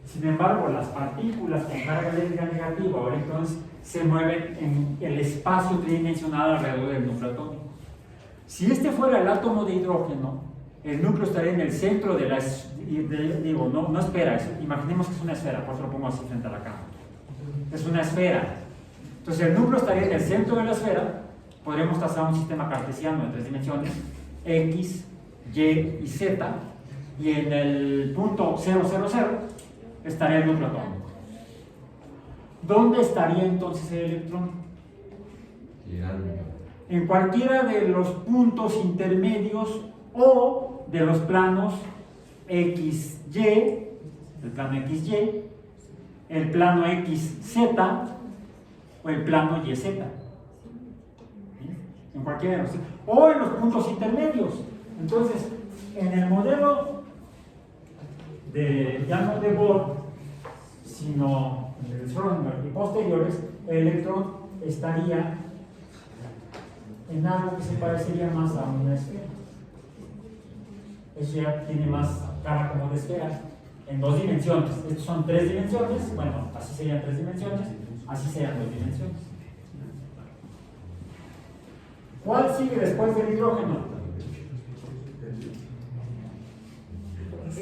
Sin embargo, las partículas con carga eléctrica negativa o electrones se mueven en el espacio tridimensional alrededor del núcleo atómico. Si este fuera el átomo de hidrógeno, el núcleo estaría en el centro de la no espera eso. Imaginemos que es una esfera, por eso lo pongo así frente a la cámara. Es una esfera. Entonces el núcleo estaría en el centro de la esfera. Podríamos trazar un sistema cartesiano de 3 dimensiones, X, Y y Z, y en el punto 000 estaría el núcleo atómico. ¿Dónde estaría entonces el electrón? En cualquiera de los puntos intermedios o de los planos XY, el plano XY, el plano XZ o el plano YZ. En cualquiera de los, o en los puntos intermedios. Entonces, en el modelo ya no de Bohr, sino de Schrödinger y posteriores, el electrón estaría en algo que se parecería más a una esfera. Eso ya tiene más cara como de esfera, en 2 dimensiones. Estos son 3 dimensiones, bueno, así serían 3 dimensiones, así serían 2 dimensiones. ¿Cuál sigue después del hidrógeno?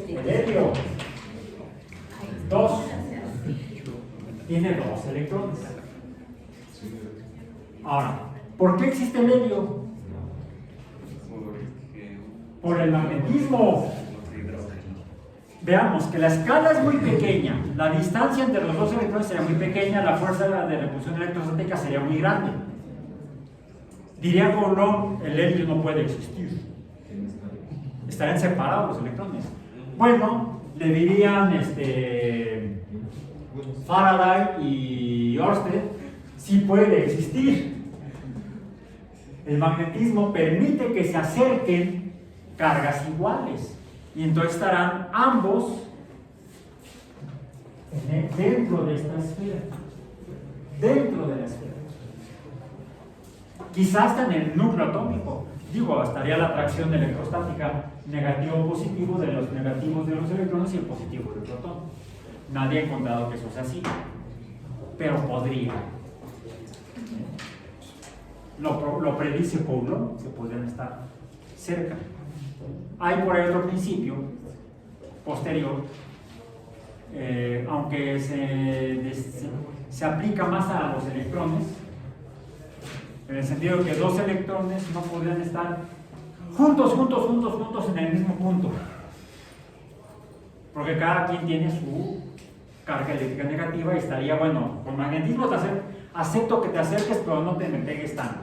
El helio. 2. Tiene 2 electrones. Ahora, ¿por qué existe el helio? Por el magnetismo. Veamos que la escala es muy pequeña, la distancia entre los 2 electrones sería muy pequeña, la fuerza de repulsión electrostática sería muy grande. Diría Coulomb, el helio no puede existir. Estarían separados los electrones. Bueno, le dirían Faraday y Ørsted, sí puede existir. El magnetismo permite que se acerquen cargas iguales y entonces estarán ambos dentro de esta esfera, dentro de la esfera. Quizás hasta en el núcleo atómico. Digo, estaría la atracción electrostática negativo o positivo de los negativos de los electrones y el positivo del protón. Nadie ha encontrado que eso sea así, pero podría. Lo predice Coulomb, que podrían estar cerca. Hay por ahí otro principio posterior, aunque se aplica más a los electrones, en el sentido de que dos electrones no podrían estar juntos en el mismo punto, porque cada quien tiene su carga eléctrica negativa y estaría, bueno, con magnetismo acepto que te acerques, pero no te me pegues tanto.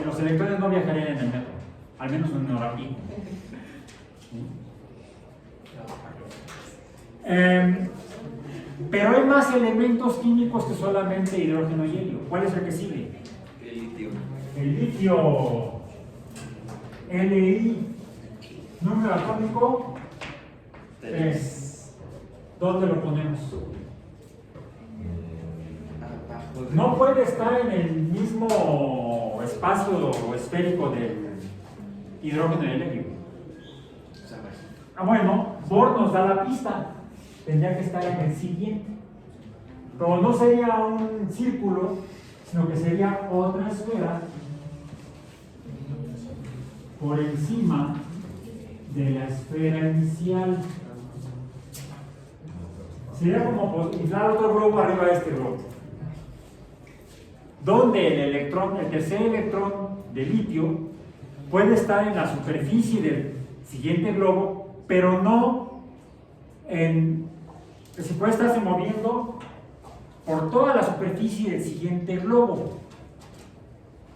Y los electrones no viajarían en el metro, al menos en un hora pico. Pero hay más elementos químicos que solamente hidrógeno y helio. ¿Cuál es el que sigue? El litio. El litio. Li. Número atómico 3. ¿Dónde lo ponemos? No puede estar en el mismo espacio esférico del hidrógeno y el helio. Bueno, Bohr nos da la pista. Tendría que estar en el siguiente. Pero no sería un círculo, sino que sería otra esfera por encima de la esfera inicial. Sería como inflar otro globo arriba de este globo, donde el tercer electrón de litio puede estar en la superficie del siguiente globo, pero no se puede estarse moviendo por toda la superficie del siguiente globo,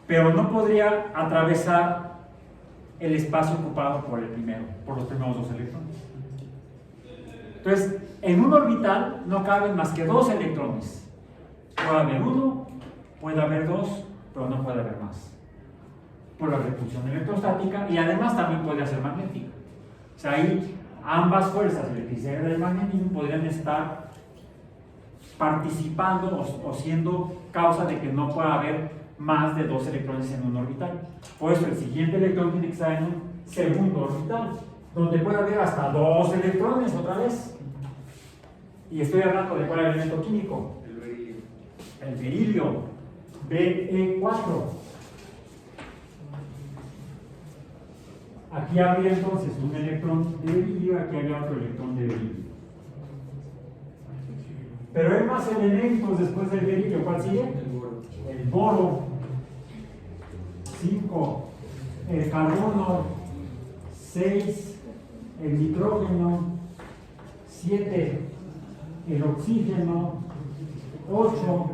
pero no podría atravesar el espacio ocupado por los primeros dos electrones. Entonces, en un orbital no caben más que dos electrones. Puede haber uno, puede haber dos, pero no puede haber más, por la repulsión electrostática, y además también podría ser magnética. O sea, ahí ambas fuerzas, electricidad y el magnetismo, podrían estar participando o siendo causa de que no pueda haber más de dos electrones en un orbital. Por eso el siguiente electrón tiene que estar en un segundo orbital, donde puede haber hasta dos electrones otra vez. Y estoy hablando de cuál elemento químico. El berilio, Be4. Aquí habría entonces un electrón de berilio, aquí habría otro electrón de berilio. Pero hay más elementos después del berilio. ¿Cuál sigue? El boro, 5, el carbono, 6, el nitrógeno, 7, el oxígeno, 8,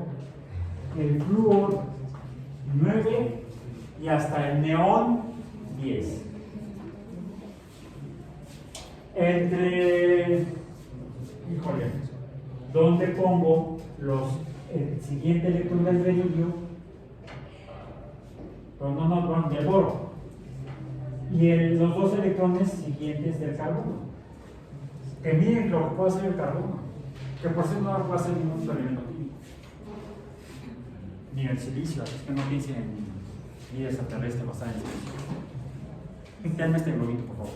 el flúor, 9 y hasta el neón, 10. ¿Dónde pongo el siguiente electrón del berilio? Del boro. Y los dos electrones siguientes del carbono. Que miren lo que puede hacer el carbono. Que por cierto no lo puede hacer ningún otro elemento químico. Ni el silicio, así que no piensen en vida extraterrestre basada en silicio. Denme este globito, por favor.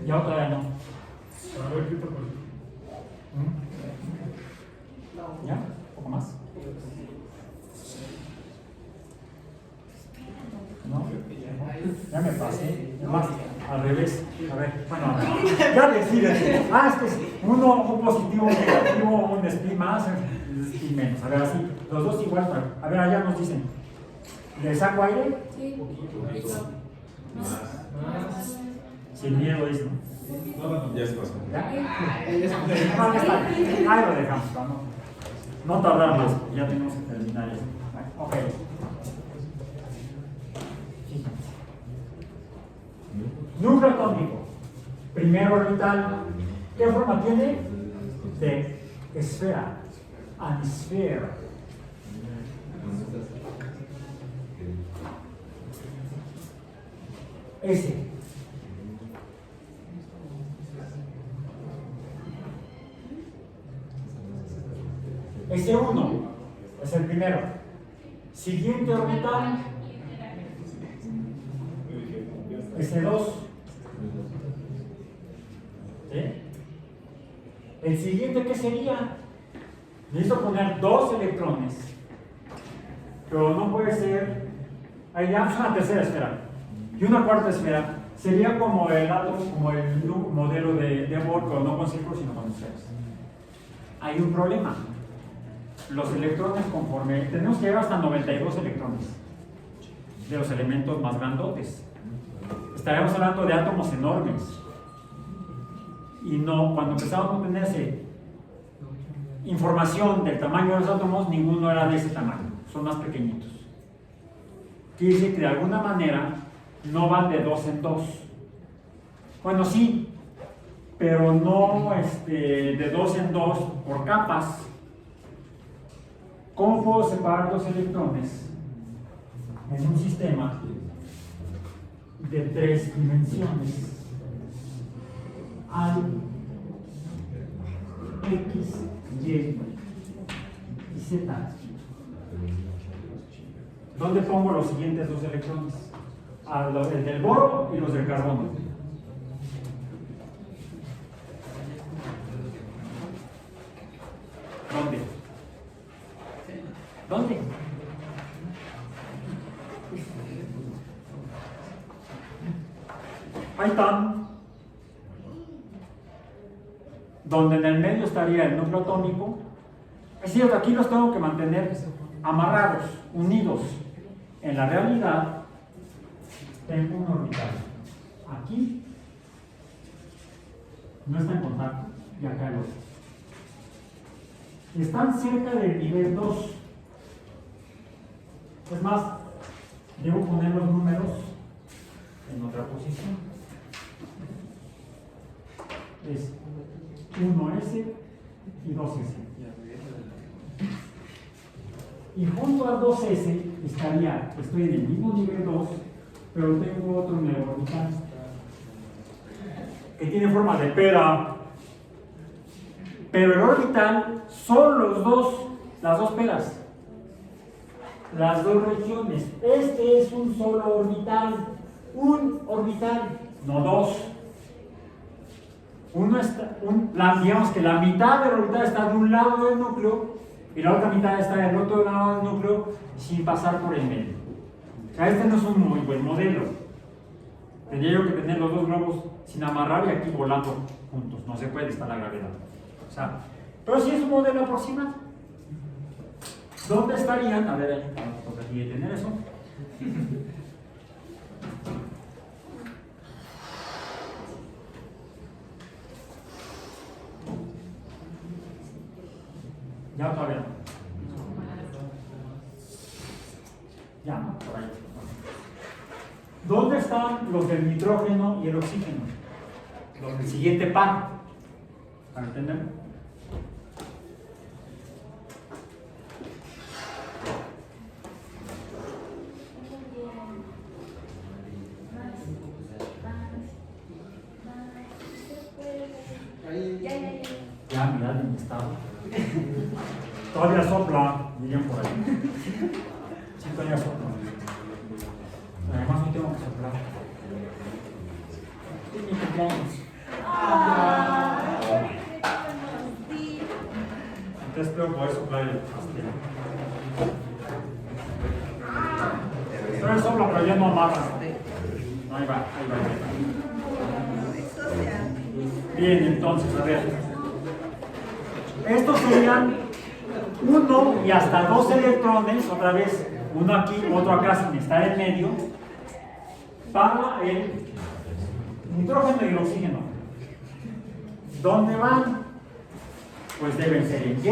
Ya otra vez no. A ver, quita por ahí. ¿Ya? ¿Un poco más? ¿No? Ya me pasé. Más, al revés. A ver, bueno, ya deciden. Es que es un positivo, un negativo, un spin más, un spin menos. A ver, así, los dos igual. A ver, allá nos dicen. ¿Le saco aire? Sí. Sin miedo, dice, ¿no? Ya se pasó. ¿Ya? Ahí está. Ahí lo dejamos, para no tardar más, ya tenemos que terminar esto. Ok. Núcleo atómico. Primer orbital. ¿Qué forma tiene? De esfera. Anisfera. S. S1 es el primero. Siguiente orbital. S2. ¿Sí? El siguiente, ¿qué sería? Necesito poner 2 electrones, pero no puede ser. Ahí ya es una tercera esfera y una cuarta esfera. Sería como el modelo de Bohr, pero no con círculos sino con esferas. Hay un problema. Los electrones, conforme tenemos que llegar hasta 92 electrones de los elementos más grandotes. Estaríamos hablando de átomos enormes. Y no, cuando empezamos a obtenerse información del tamaño de los átomos, ninguno era de ese tamaño, son más pequeñitos. Quiere decir que de alguna manera no van de 2 en 2. Bueno, sí, pero no de 2 en 2 por capas. ¿Cómo puedo separar 2 electrones en un sistema de 3 dimensiones? Al X, Y y Z. ¿Dónde pongo los siguientes 2 electrones? El del boro y los del carbono. ¿Dónde? ¿Dónde? Ahí están. Donde en el medio estaría el núcleo atómico. Es decir, aquí los tengo que mantener amarrados, unidos. En la realidad, tengo un orbital. Aquí no está en contacto y acá el otro. Están cerca del nivel 2. Es más, debo poner los números en otra posición. Es 1S y 2S. Y junto al 2S estoy en el mismo nivel 2, pero tengo otro nuevo orbital que tiene forma de pera. Pero el orbital son las dos peras, las 2 regiones. Este es un solo orbital, no 2. Digamos que la mitad del orbital está de un lado del núcleo y la otra mitad está del otro lado del núcleo sin pasar por el medio. O sea, este no es un muy buen modelo. Tendría yo que tener los 2 globos sin amarrar y aquí volando juntos. No se puede, está la gravedad. O sea, pero sí es un modelo aproximado. ¿Dónde estarían? A ver, vamos aquí a detener eso. Ya todavía no. Ya, ¿no? Por ahí. ¿Dónde están los del nitrógeno y el oxígeno? Los del siguiente par. ¿Para entenderlo? Ya, mirad en mi estado. Todavía sopla, dirían por ahí. Sí, todavía sopla. Además, no tengo que soplar. Es mi cumpleaños. Entonces espero poder soplar el pastel. Todavía sopla, pero ya no amarra. Ahí va. Bien, entonces, a ver. Estos serían 1 y hasta 2 electrones, otra vez, uno aquí, otro acá sin estar en medio, para el nitrógeno y el oxígeno. ¿Dónde van? Pues deben ser en Y.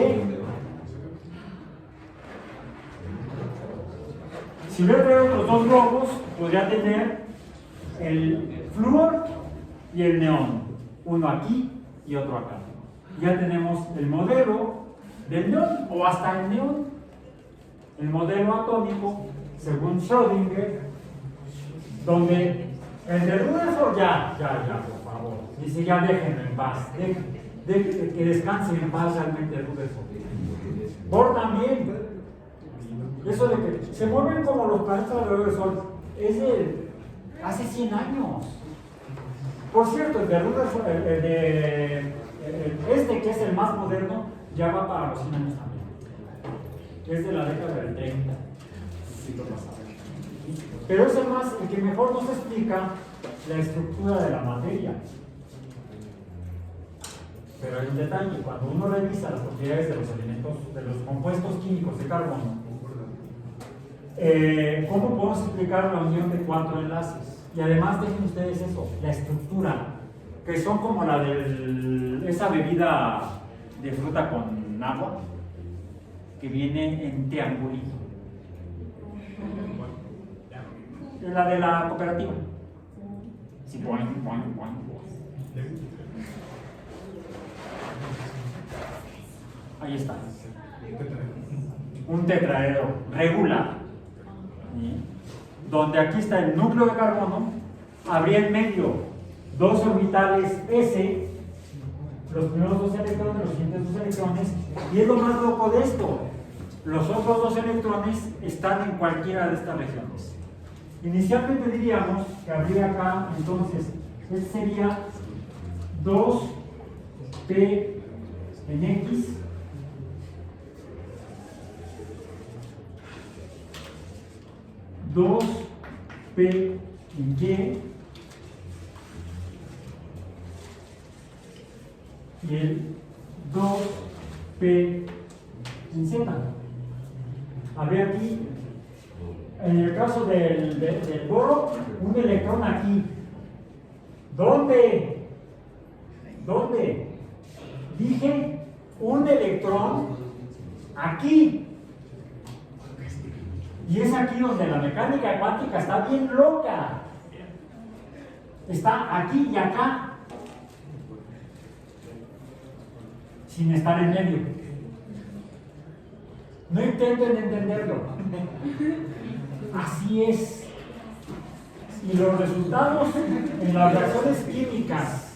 Si hubiera traído otros dos globos, podría tener el flúor y el neón, uno aquí y otro acá. Ya tenemos el modelo del neón o hasta el neón. El modelo atómico, según Schrödinger, donde el de Rutherford ya, por favor, dice ya déjenlo en paz, que descanse en paz realmente Rutherford. Bohr también, eso de que se mueven como los planetas alrededor del Sol, es de hace 100 años. Por cierto, el de Rutherford, este que es el más moderno, ya va para los 100 años también. Es de la década del 30, siglo pasado. Pero es el que mejor nos explica la estructura de la materia. Pero hay un detalle, cuando uno revisa las propiedades de los elementos, de los compuestos químicos de carbono, ¿cómo podemos explicar la unión de 4 enlaces? Y además dejen ustedes eso, la estructura, que son como la de esa bebida de fruta con agua, que viene en triangulito. La de la cooperativa. Sí, point. Ahí está. Un tetraedro regular. ¿Sí? Donde aquí está el núcleo de carbono, habría en medio dos orbitales S, los primeros dos electrones, los siguientes dos electrones, y es lo más loco de esto. Los otros dos electrones están en cualquiera de estas regiones. Inicialmente diríamos que habría acá, entonces, este sería 2P en X, dos P en Y, y el 2P en Z. Habría aquí, en el caso del boro, un electrón aquí. ¿Dónde? Dije un electrón aquí. Y es aquí donde la mecánica cuántica está bien loca. Está aquí y acá, sin estar en medio. No intenten entenderlo. Así es. Y los resultados en las reacciones químicas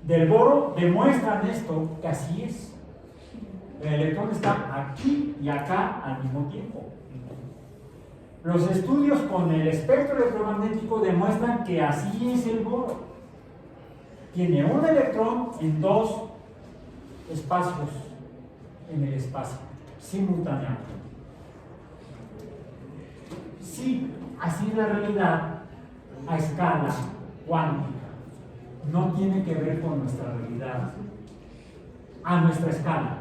del boro demuestran esto, que así es. El electrón está aquí y acá al mismo tiempo. Los estudios con el espectro electromagnético demuestran que así es el boro. Tiene un electrón en dos espacios en el espacio, simultáneamente. Sí, así es la realidad a escala cuántica. No tiene que ver con nuestra realidad a nuestra escala.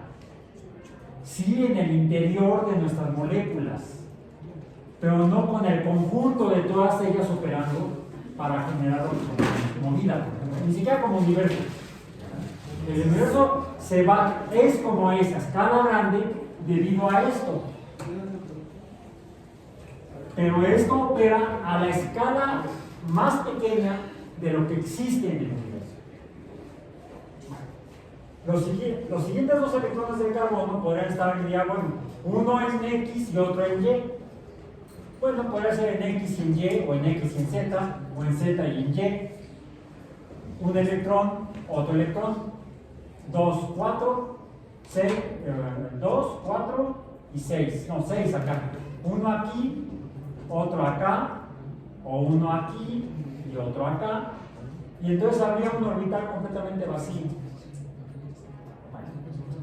Sí, en el interior de nuestras moléculas, pero no con el conjunto de todas ellas operando para generar como vida, ni siquiera como universo. El universo es como esa escala grande debido a esto. Pero esto opera a la escala más pequeña de lo que existe en el universo. Los siguientes dos electrones del carbono podrían estar en diágono, uno en X y otro en Y. Bueno, podría ser en X y en Y, o en X y en Z, o en Z y en Y. Un electrón, otro electrón, 2, 4, 6, 2, 4 y 6. No, 6 acá. Uno aquí, otro acá, o uno aquí y otro acá. Y entonces habría un orbital completamente vacío.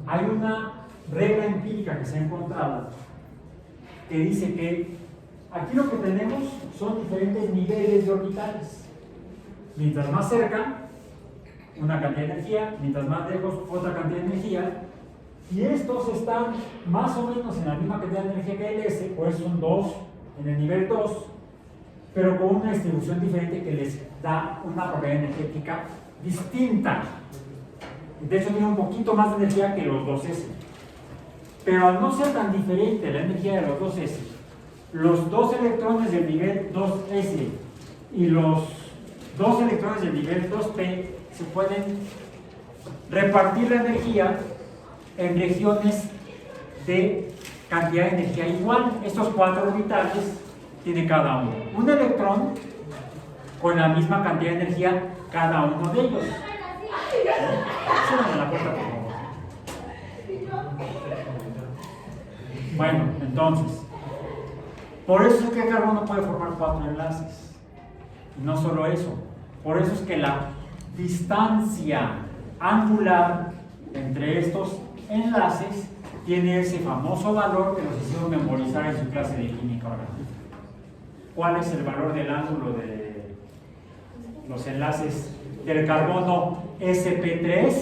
Hay una regla empírica que se ha encontrado que dice que aquí lo que tenemos son diferentes niveles de orbitales. Mientras más cerca, una cantidad de energía, mientras más lejos, otra cantidad de energía, y estos están más o menos en la misma cantidad de energía que el S, por eso son 2 en el nivel 2, pero con una distribución diferente que les da una propiedad energética distinta. De hecho, tiene un poquito más de energía que los 2s. Pero al no ser tan diferente la energía de los 2s, los 2 electrones del nivel 2s y los 2 electrones del nivel 2p se pueden repartir la energía en regiones de cantidad de energía igual. Estos 4 orbitales tiene cada uno un electrón con la misma cantidad de energía cada uno de ellos. Cierren la puerta, por favor. Bueno, entonces, por eso es que el carbono puede formar 4 enlaces. Y no solo eso, por eso es que la distancia angular entre estos enlaces tiene ese famoso valor que nos hicieron memorizar en su clase de química orgánica. ¿Cuál es el valor del ángulo de los enlaces del carbono sp3?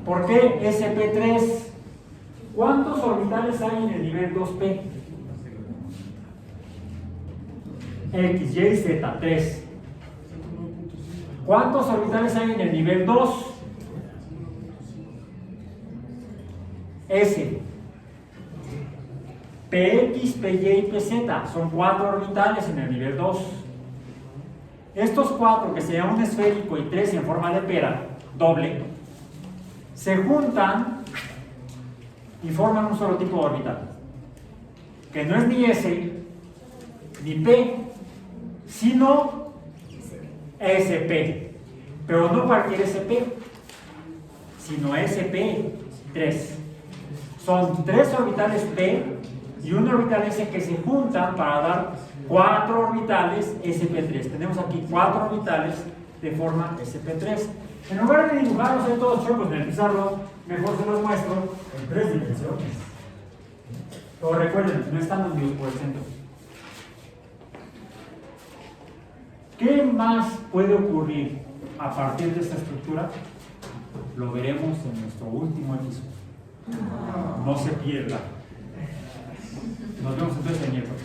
¿Por qué sp3? ¿Cuántos orbitales hay en el nivel 2p? X, Y, Z, 3. ¿Cuántos orbitales hay en el nivel 2? S. PX, PY y PZ son 4 orbitales en el nivel 2. Estos 4, que serían un esférico y 3 en forma de pera, doble, se juntan y forman un solo tipo de orbital, que no es ni S ni P, sino SP, pero no cualquier SP, sino SP3. Son 3 orbitales P y un orbital S que se juntan para dar 4 orbitales SP3. Tenemos aquí 4 orbitales de forma SP3. En lugar de dibujarlos ahí todos chocos en el pizarro, mejor se los muestro en 3 dimensiones. Pero recuerden, no están unidos por el centro. ¿Qué más puede ocurrir a partir de esta estructura? Lo veremos en nuestro último episodio. No se pierda. Nos vemos entonces el miércoles.